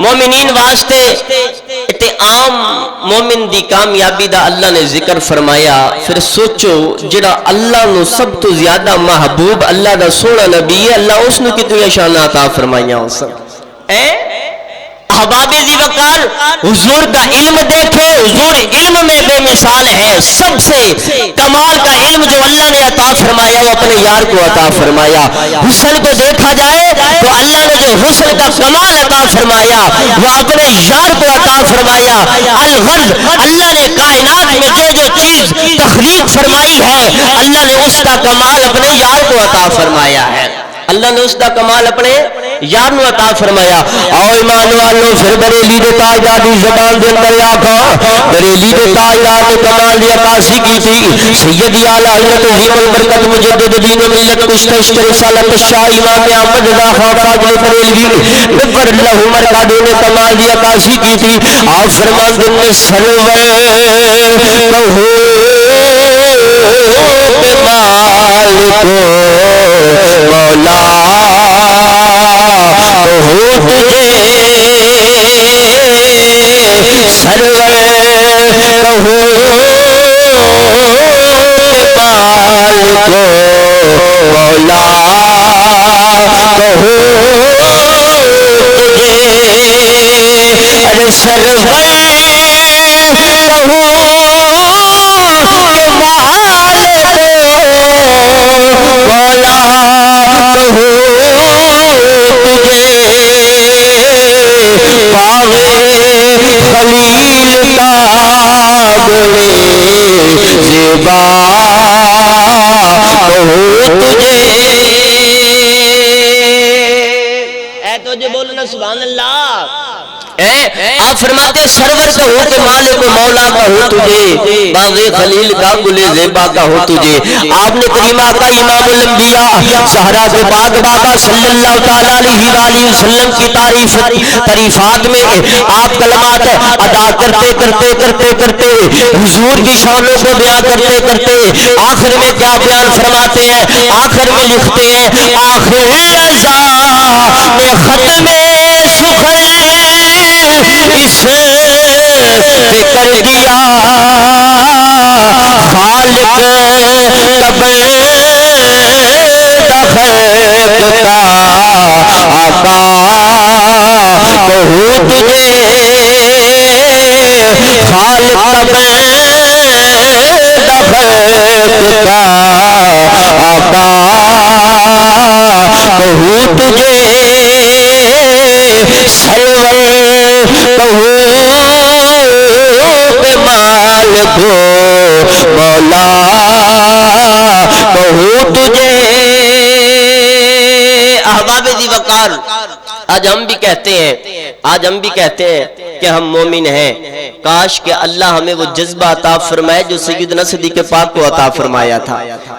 مومنین واسطے۔ تے عام مومن دی کامیابی دا اللہ نے ذکر فرمایا، پھر سوچو جڑا اللہ نو سب تو زیادہ محبوب اللہ دا سونا نبی ہے، اللہ اس نو کتنی شان عطا فرمائیاں اس احباب ذی وقار۔ حضور کا علم دیکھو، حضور علم میں بے مثال ہے، سب سے کمال کا علم جو اللہ نے عطا فرمایا وہ اپنے یار کو عطا فرمایا۔ حسن کو دیکھا جائے تو اللہ نے جو حسن کا کمال عطا فرمایا وہ اپنے یار کو عطا فرمایا۔ الغرض اللہ نے کائنات میں جو چیز تخلیق فرمائی ہے اللہ نے اس کا کمال اپنے یار کو عطا فرمایا ہے، اللہ نے اس کا کمال اپنے یار نو عطا فرمایا۔ آؤ ایمان والو پھر بریلی دے تاجدار دی زبان دے اندر آقا بریلی دے تاجدار نے کمال دی عکاسی کی تھی۔ سیدی اعلی حضرت عظیم البرکت مجدد دین و ملت کشکش رسالت شاہ امام احمد رضا خان فاضل بریلوی نور اللہ مرکز نے کمال دی عکاسی کی تھی۔ آپ فرماتے ہیں سرور کہو مال کو مولا کہو تجھے سرور کہو مال کو مولا کہو تجھے ارے سرور کہو مولا کہو تجھے پاوے خلیل کا بڑے زیبا کہو تجھے۔ اے تجھے بولنا سبحان اللہ۔ آپ فرماتے ہیں سرور کہو کہ مالک و مولا کہو تجھے، باغ خلیل کا گل زیبا کہو تجھے۔ آپ نے کریمہ کا امام الانبیاء زہرا کے پاک بابا صلی اللہ تعالیٰ علیہ وآلہ وسلم کی تعریفات میں آپ کلمات ادا کرتے کرتے کرتے کرتے حضور کی شانوں کو بیان کرتے کرتے آخر میں کیا بیان فرماتے ہیں؟ آخر میں لکھتے ہیں آخر رضا میں ختم سخن اس پہ کر دیا خالق تبع دخل کا آقا کہو تجھے خالق تبع دخل کا آقا کہو تجھے سرور کہو کہ مال کو مولا کہو تجھے۔ احباب ذی وقار کہتے ہیں, آج ہم بھی کہتے ہیں کہ ہم مومن ہیں, کاش کہ اللہ ہمیں وہ جذبہ عطا فرمائے جو سیدنا صدیق پاک کو عطا فرمایا تھا.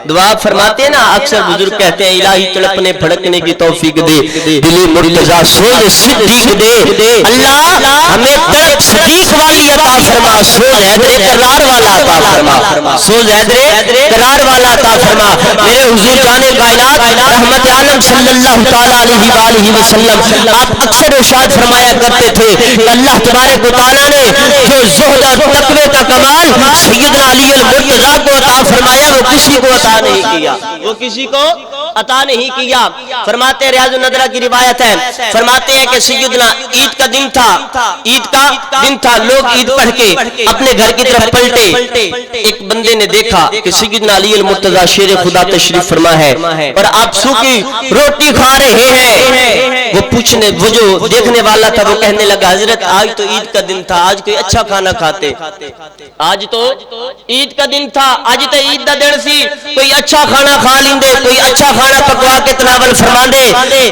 دعا فرماتے ہیں نا, اکثر بزرگ کہتے ہیں الہی تڑپنے پھڑکنے کی توفیق دے, دلی مرتضیٰ سوز صدیق دے. اللہ ہمیں تڑپ صدیق والی عطا فرما, سوز حیدر قرار والا عطا فرما, سوز حیدر قرار والا عطا فرما. میرے حضور جان کائنات رحمت عالم صلی اللہ تعالی علیہ وآلہ وسلم آپ اکثر ارشاد فرمایا کرتے تھے کہ اللہ تبارک و تعالی نے جو زہد اور تقوی کا کمال سیدنا علی المرتضیٰ کو عطا فرمایا وہ کسی کو عطا نہیں کیا, وہ کسی کو عطا نہیں کیا. فرماتے ریاض النظرہ کی روایت ہے, فرماتے ہیں کہ سیدنا عید کا دن تھا, عید کا دن تھا, لوگ عید پڑھ کے اپنے گھر کی طرف پلٹے. ایک بندے نے دیکھا کہ سیدنا علی المرتضیٰ شیر خدا تشریف فرما ہے اور آپ سوکھی روٹی کھا رہے ہیں. وہ جو دیکھنے والا تھا وہ کہنے لگا حضرت آج تو عید کا دن تھا, آج کوئی اچھا کھانا کھاتے, آج تو عید کا دن تھا, آج تو عید دا دن سی, کوئی اچھا کھانا کھا لیندے, کوئی اچھا کھانا پکوا کے تناول فرما دے.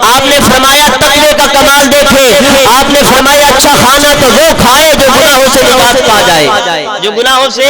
آپ نے فرمایا تقوی کا کمال دیکھے, آپ نے فرمایا اچھا کھانا تو وہ کھائے جو گناہوں سے نجات پا جائے, جو گناہوں سے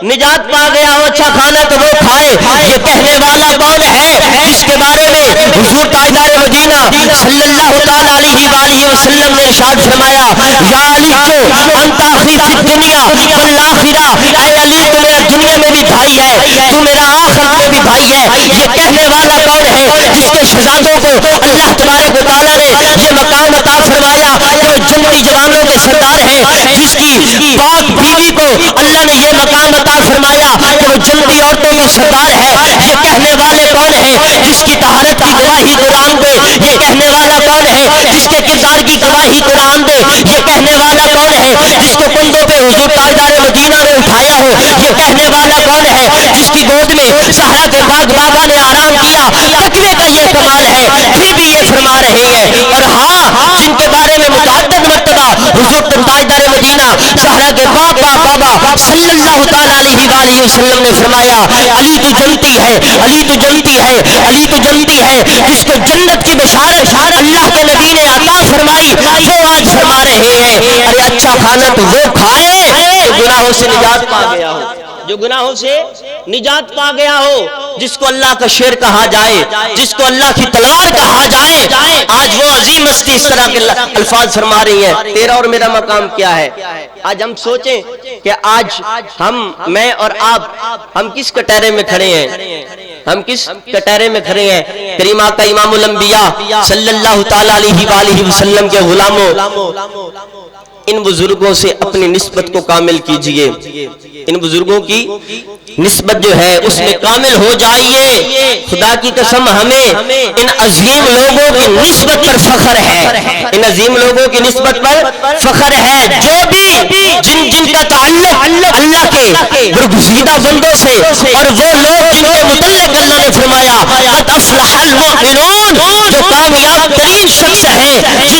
نجات پا گیا ہو, اچھا کھانا تو وہ کھائے. یہ کہنے والا کون ہے جس کے بارے میں حضور تاجدار مدینہ صلی اللہ تعالی علیہ وآلہ وسلم نے ارشاد فرمایا یا علی تو انت اخی فی الدنیا والآخرہ, اے علی تو میرا دنیا میں بھی بھائی ہے, تو میرا آخرت میں بھی بھائی ہے. یہ کہنے والا کون ہے جس کے شہزادوں کو اللہ تبارک و تعالی نے یہ مقام عطا فرمایا کہ وہ جنتی جوانوں کے سردار ہیں, جس کی پاک بیوی کو اللہ نے یہ مقام عطا فرمایا کہ وہ جنتی عورتوں کی سردار ہے. یہ کہنے والے کون ہیں جس کی طہارت کی گواہی قرآن دے, یہ کہنے والا کون ہے جس کے کردار کی گواہی قرآن دے, یہ کہنے والا کون ہے جس کو کندھوں پہ حضور تاجدار مدینہ نے اٹھایا ہو, یہ کہنے والا کون ہے جس کی گود میں زہرا کے پاک بابا نے آرام کیا. تقوی کا یہ کمال ہے, پھر بھی یہ فرما رہے ہیں. اور ہاں جن کے بارے میں متعدد مرتبہ حضور تاجدار مدینہ زہرا کے پاک بابا صلی اللہ تعالی علیہ وآلہ وسلم نے فرمایا علی تو جنتی ہے, علی تو جنتی ہے, علی تو جنتی ہے. جس کو جنت کی بشارت اللہ کے نبی نے عطا فرمائی وہ آج فرما رہے ہیں ارے اچھا کھانا تو وہ کھائے جو گناہوں سے نجات پا گیا ہو, جو گناہوں سے نجات پا گیا ہو, جس کو اللہ کا شیر کہا جائے, جس کو اللہ کی تلوار کہا جائے. آج وہ عظیم ہستی اس طرح کے الفاظ فرما رہی ہیں, تیرا اور میرا مقام کیا ہے. آج ہم سوچیں کہ آج میں اور آپ ہم کس کٹہرے میں کھڑے ہیں, ہم کس کٹہرے میں کھڑے ہیں. کریم آقا امام الانبیاء صلی اللہ تعالی علیہ وآلہ وسلم کے غلاموں, ان بزرگوں سے اپنی نسبت کو کامل کیجئے, ان بزرگوں کی نسبت جو ہے اس میں کامل ہو جائیے. خدا کی قسم ہمیں ان عظیم لوگوں کی نسبت پر فخر ہے, ان عظیم لوگوں کی نسبت پر فخر ہے. جو بھی جن کا تعلق اللہ کے برگزیدہ بندوں سے, اور وہ لوگ جن کے متعلق اللہ نے فرمایا قد افلح المؤمنون, جو کامیاب ترین شخص ہیں,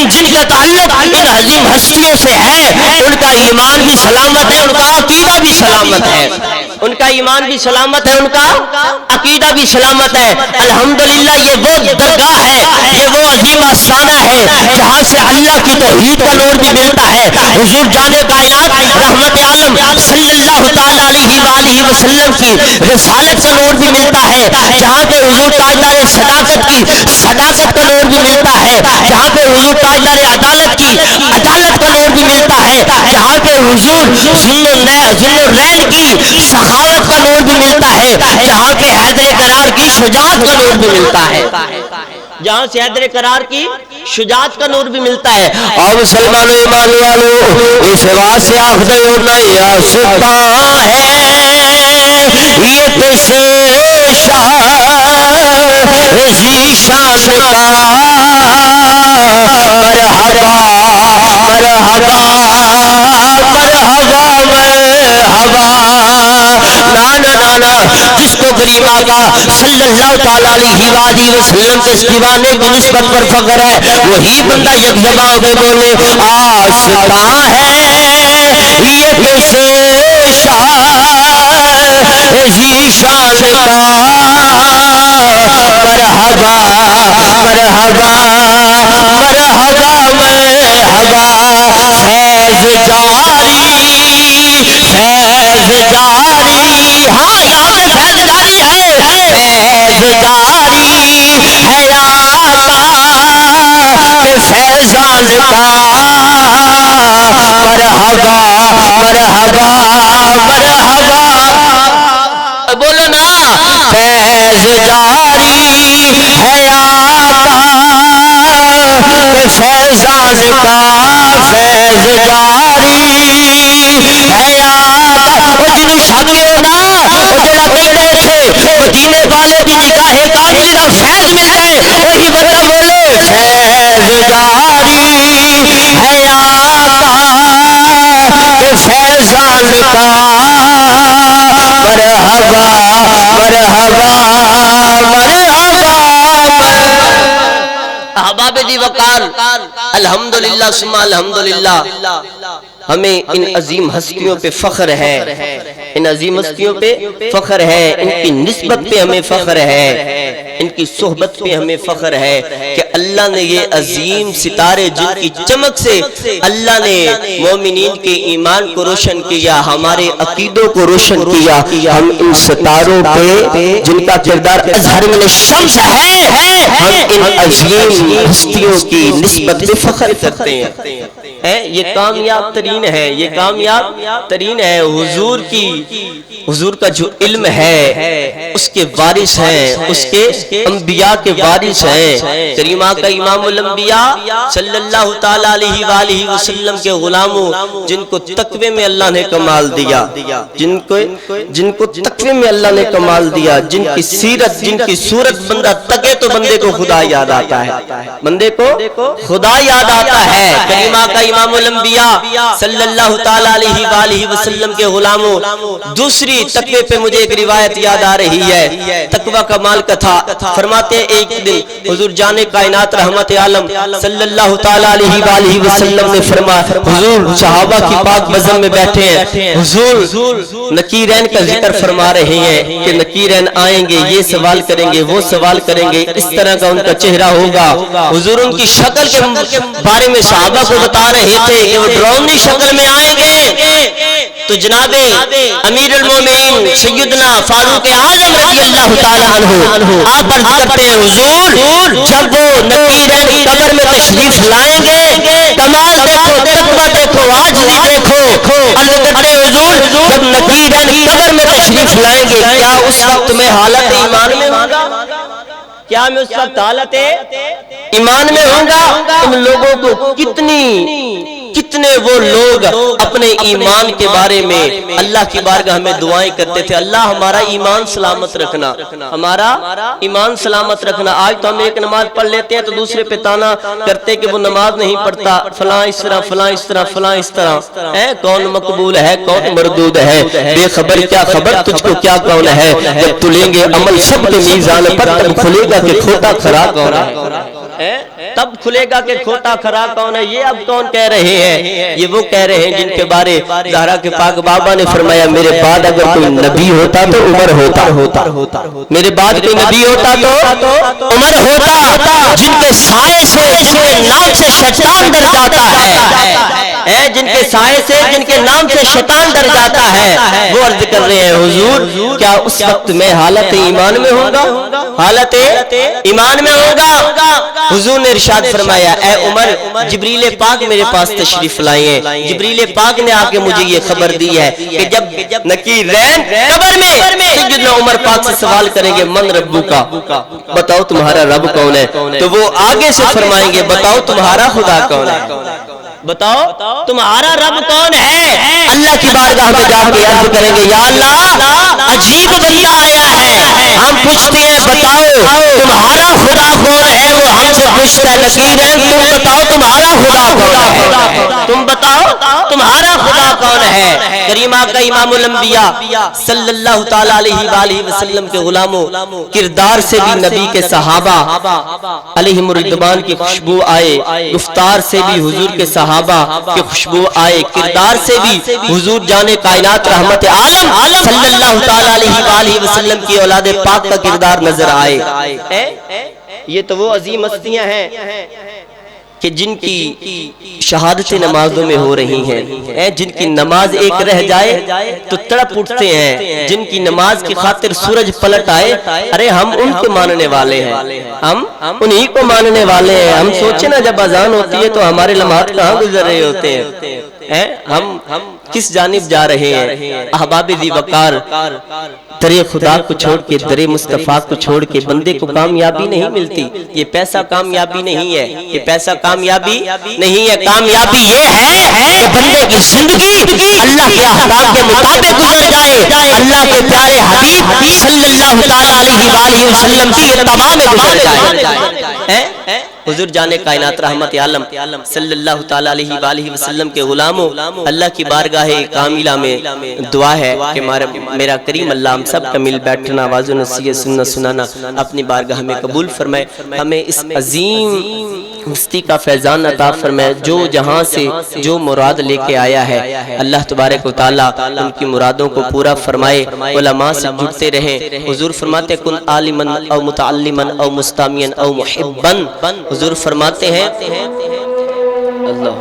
جن کا تعلق ان عظیم ہستیوں سے ہے, ان کا ایمان بھی سلامت ہے, ان کا عقیدہ بھی سلامت ہے, ان کا ایمان بھی سلامت ہے, ان کا عقیدہ بھی سلامت ہے. الحمدللہ یہ وہ درگاہ ہے, یہ وہ عظیم آستانہ ہے جہاں سے اللہ کی توحید کا نور بھی ملتا ہے. حضور جان کائنات رحمت عالم صلی اللہ تعالی علیہ وآلہ وسلم کی رسالت کا نور بھی ملتا ہے, جہاں پہ حضور تاجدار صداقت کا نور بھی ملتا ہے, جہاں پہ حضور تاجدار عدالت کا نور بھی ملتا ہے, جہاں پہ حضور ذوالنورین کی سخاوت کا نور بھی ملتا ہے, جہاں پہ حیدر قرار کی شجاعت کا نور بھی ملتا ہے, جہاں سے حیدر قرار کی شجاعت کا نور بھی ملتا ہے. اور مسلمانوں ایمان والو اس واسطے آخدے ہونا یا ستا ہے یہ پیشے شاہ ذیشان کا مرحبا مرحبا مرحبا مرحبا. نانا نانا جس کو کریم آقا صلی اللہ تعالی علیہ وآلہ وسلم کے اس دیوانے کی نسبت پر فخر ہے, وہی بندہ یک زبان کے بولے آشتا ہے یہ پیشے شاہ ذیشان کا مرحبا مرحبا مرحبا فیضان کا فیض جاری ہے آقا وہ جنو شاکیو نا وہ جڑا کہتے تھے مدینے والے دی نگاہ کامل دا فیض ملتا ہے وہی بندہ بولے فیض جاری ہے آقا کہ فیضان کا مرحبا مرحبا مرحبا احباب دی وقار الحمدللہ ثم الحمدللہ ہمیں ان عظیم ہستیوں پہ فخر ہے ان عظیم ہستیوں پہ فخر ہے ان کی نسبت پہ ہمیں فخر ہے ان کی صحبت پہ ہمیں فخر ہے کہ اللہ نے یہ عظیم ستارے جن کی چمک سے اللہ نے مومنین کے ایمان کو روشن کیا ہمارے عقیدوں کو روشن کیا ہم ان ستاروں پہ جن کا کردار اظہر من الشمس ہے ہم ان عظیم ہستیوں کی نسبت پہ فخر کرتے ہیں یہ کامیاب ترین ہے یہ کامیاب ترین ہے حضور کا جو علم ہے اس کے وارث ہیں اس کے انبیاء کے وارث ہیں کریم آقا امام الانبیاء صلی اللہ تعالی علیہ وآلہ وسلم کے غلاموں جن کو تقوی میں اللہ نے کمال دیا جن کو تقوی میں اللہ نے کمال دیا جن کی سیرت جن کی صورت بندہ تکے تو بندے کو خدا یاد آتا ہے بندے کو خدا یاد آتا ہے کریم آقا امام الانبیاء صلی اللہ تعالی علیہ وآلہ وسلم کے غلاموں دوسری تقوی پہ مجھے ایک روایت یاد آ رہی ہے تقوی کا مال کا تھا فرماتے ہیں ایک دن حضور جان کائنات رحمت عالم صلی اللہ تعالی علیہ وآلہ وسلم نے فرمایا حضور صحابہ کی پاک بزم میں بیٹھے ہیں حضور نکیرین کا ذکر فرما رہے ہیں کہ نکیرین آئیں گے یہ سوال کریں گے وہ سوال کریں گے اس طرح کا ان کا چہرہ ہوگا حضور ان کی شکل کے بارے میں صحابہ کو بتا رہے تھے کہ وہ ڈراؤنی شکل میں آئیں گے تو جناب امیر المومنین سیدنا فاروق اعظم رضی اللہ تعالی عنہ آپ عرض کرتے ہیں حضور جب وہ نکیرین قبر میں تشریف لائیں گے کمال دیکھو تقوی دیکھو عاجزی دیکھو عرض کرتے ہیں حضور جب نکیرین قبر میں تشریف لائیں گے کیا اس وقت میں حالت ایمان میں ہوگا کیا میں اس وقت حالت ایمان میں ہوگا ان لوگوں کو کتنے وہ لوگ اپنے ایمان کے بارے میں اللہ کی بارگاہ میں دعائیں کرتے تھے اللہ ہمارا ایمان سلامت رکھنا ہمارا ایمان سلامت رکھنا آج تو ہم ایک نماز پڑھ لیتے ہیں تو دوسرے پہ تانا کرتے کہ وہ نماز نہیں پڑھتا فلاں اس طرح فلاں اس طرح فلاں اس طرح کون مقبول ہے کون مردود ہے بے خبر کیا خبر تجھ کو کیا کون ہے جب تلیں گے عمل سب کے میزان پر تب کھلے گا کہ کھوٹا کھرا کون ہے تب کھلے گا کہ کھوٹا کھرا کون ہے یہ اب کون کہہ رہے ہیں یہ وہ کہہ رہے ہیں جن کے بارے زہرا کے پاک بابا نے فرمایا میرے بعد اگر کوئی نبی ہوتا تو عمر ہوتا میرے بعد کوئی نبی ہوتا تو عمر ہوتا جن کے سائے سے جن کے نام سے شیطان ڈر جاتا ہے جن کے سائے سے جن کے نام سے شیطان ڈر جاتا ہے وہ عرض کر رہے ہیں حضور کیا اس وقت میں حالت ایمان میں ہوگا حالت ایمان میں ہوگا حضور نے ارشاد فرمایا اے عمر جبریل پاک میرے پاس تشریف لائے ہیں جبریل پاک نے آ کے مجھے یہ خبر دی ہے کہ جب نکیرین قبر میں سیدنا عمر پاک سے سوال کریں گے من ربو کا بتاؤ تمہارا رب کون ہے تو وہ آگے سے فرمائیں گے بتاؤ تمہارا خدا کون ہے بتاؤ تمہارا رب کون ہے اللہ کی بارگاہ میں جا کے عرض کریں گے یا اللہ عجیب بندہ آیا ہے ہم پوچھتے ہیں بتاؤ تمہارا خدا کون ہے وہ ہم سے پوچھتا ہے نکیرین تم بتاؤ تمہارا خدا کون ہے تم بتاؤ تمہارا خدا کون ہے کریم آقا امام الانبیاء صلی اللہ تعالی علیہ وآلہ وسلم کے غلاموں کردار سے بھی نبی کے صحابہ علیہم الرضوان کی خوشبو آئے گفتار سے بھی حضور کے صحابہ کی خوشبو آئے کردار سے بھی حضور جانے کائنات رحمت عالم صلی اللہ تعالی علیہ وآلہ وسلم کی اولاد پاک کا کردار نظر آئے یہ تو وہ عظیم ہستیاں ہیں کہ جن کی شہادت نمازوں میں ہو رہی ہیں جن کی نماز ایک رہ جائے تو تڑپ اٹھتے ہیں جن کی نماز کی خاطر سورج پلٹ آئے ارے ہم ان کو ماننے والے ہیں ہم انہی کو ماننے والے ہیں ہم سوچیں نا جب اذان ہوتی ہے تو ہمارے لمحات کہاں گزر رہے ہوتے ہیں ہم کس جانب جا رہے ہیں؟ احباب ذی وقار، در خدا کو چھوڑ کے، در مصطفیٰ کو چھوڑ کے بندے کو کامیابی نہیں ملتی۔ یہ پیسہ کامیابی نہیں ہے، یہ پیسہ کامیابی نہیں ہے، کامیابی یہ ہے کہ بندے کی زندگی اللہ کے احکام کے مطابق گزر جائے، اللہ کے پیارے حبیب صلی اللہ تعالیٰ علیہ وآلہ وسلم کی اتباع میں گزر جائے۔ حضور جان کائنات رحمت عالم صلی اللہ تعالیٰ علیہ وآلہ وسلم کے غلاموں، اللہ کی بارگاہ کاملہ میں دعا ہے کہ میرا کریم اللہ ہم سب کا مل بیٹھنا، واضح نصیحت سننا سنانا اپنی بارگاہ میں قبول فرمائے، ہمیں اس عظیم ہستی کا فیضان عطا فرمائے جو جہاں سے جو مراد لے کے آیا ہے، اللہ تبارک و تعالیٰ ان کی مرادوں کو پورا فرمائے، علماء سے جڑتے رہیں۔ حضور فرماتے کن عالمن او متعلمن او مستامین او محبن، حضور فرماتے ہیں اللہ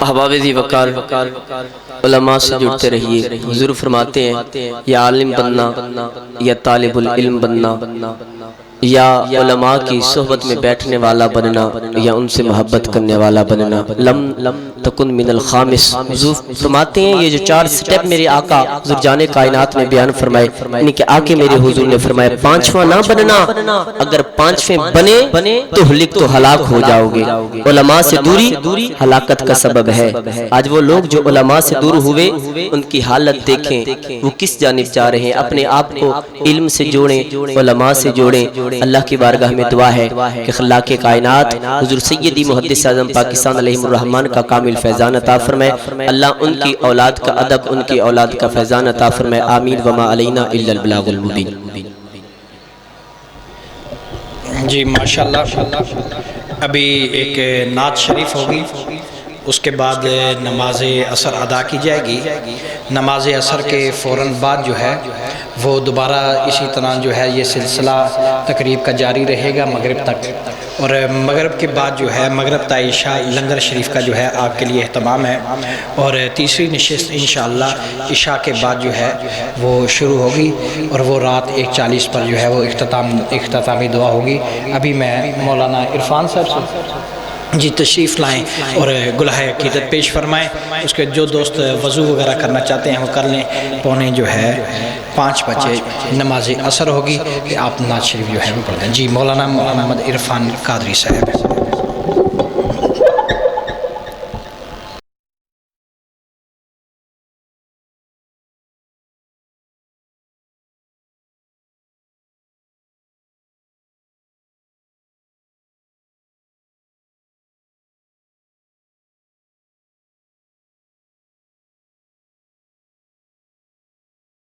احباب ذی وقار علماء سے جڑتے رہیے۔ حضور فرماتے ہیں یا عالم بننا یا طالب العلم بننا یا علماء کی صحبت میں بیٹھنے والا بننا یا ان سے محبت کرنے والا بننا، لم تکن من الخامس۔ حضور فرماتے ہیں یہ جو 4 سٹیپ میرے آقا حضور جان کائنات نے بیان فرمائے، یعنی کہ آقے میرے حضور نے فرمایا 5واں نہ بننا، اگر 5ویں بنے تو ہلک تو ہلاک ہو جاؤ گے۔ علماء سے دوری ہلاکت کا سبب ہے۔ آج وہ لوگ جو علماء سے دور ہوئے ان کی حالت دیکھیں، وہ کس جانب جا رہے ہیں۔ اپنے آپ کو علم سے جوڑیں، علماء سے جوڑیں۔ اللہ کی بارگاہ میں دعا ہے کہ خلاق کائنات حضور سیدی محدث اعظم پاکستان علیہ الرحمن کا کامل فیضان عطا فرمائے۔ اللہ ان کی اولاد کا ادب، ان کی اولاد کا فیضان عطا فرمائے۔ آمین وما علینا الا البلاغ المبین۔ جی ماشاءاللہ، ابھی ایک نعت شریف ہوگی، اس کے بعد نماز عصر ادا کی جائے گی۔ نماز عصر کے فوراً بعد جو ہے وہ دوبارہ اسی طرح جو ہے یہ سلسلہ تقریب کا جاری رہے گا مغرب تک، اور مغرب کے بعد جو ہے مغرب تا عشاء لنگر شریف کا جو ہے آپ کے لیے اہتمام ہے، اور تیسری نشست انشاءاللہ عشاء کے بعد جو ہے وہ شروع ہوگی، اور وہ رات 1:40 پر جو ہے وہ اختتامی دعا ہوگی۔ ابھی میں مولانا عرفان صاحب سے جی تشریف لائیں اور گلہ عقیدت پیش فرمائیں۔ اس کے جو دوست وضو وغیرہ کرنا چاہتے ہیں وہ کر لیں۔ 4:45 بجے نماز عصر ہوگی کہ آپ نعت شریف جو ہے وہ پڑھ دیں۔ جی مولانا محمد عرفان قادری صاحب۔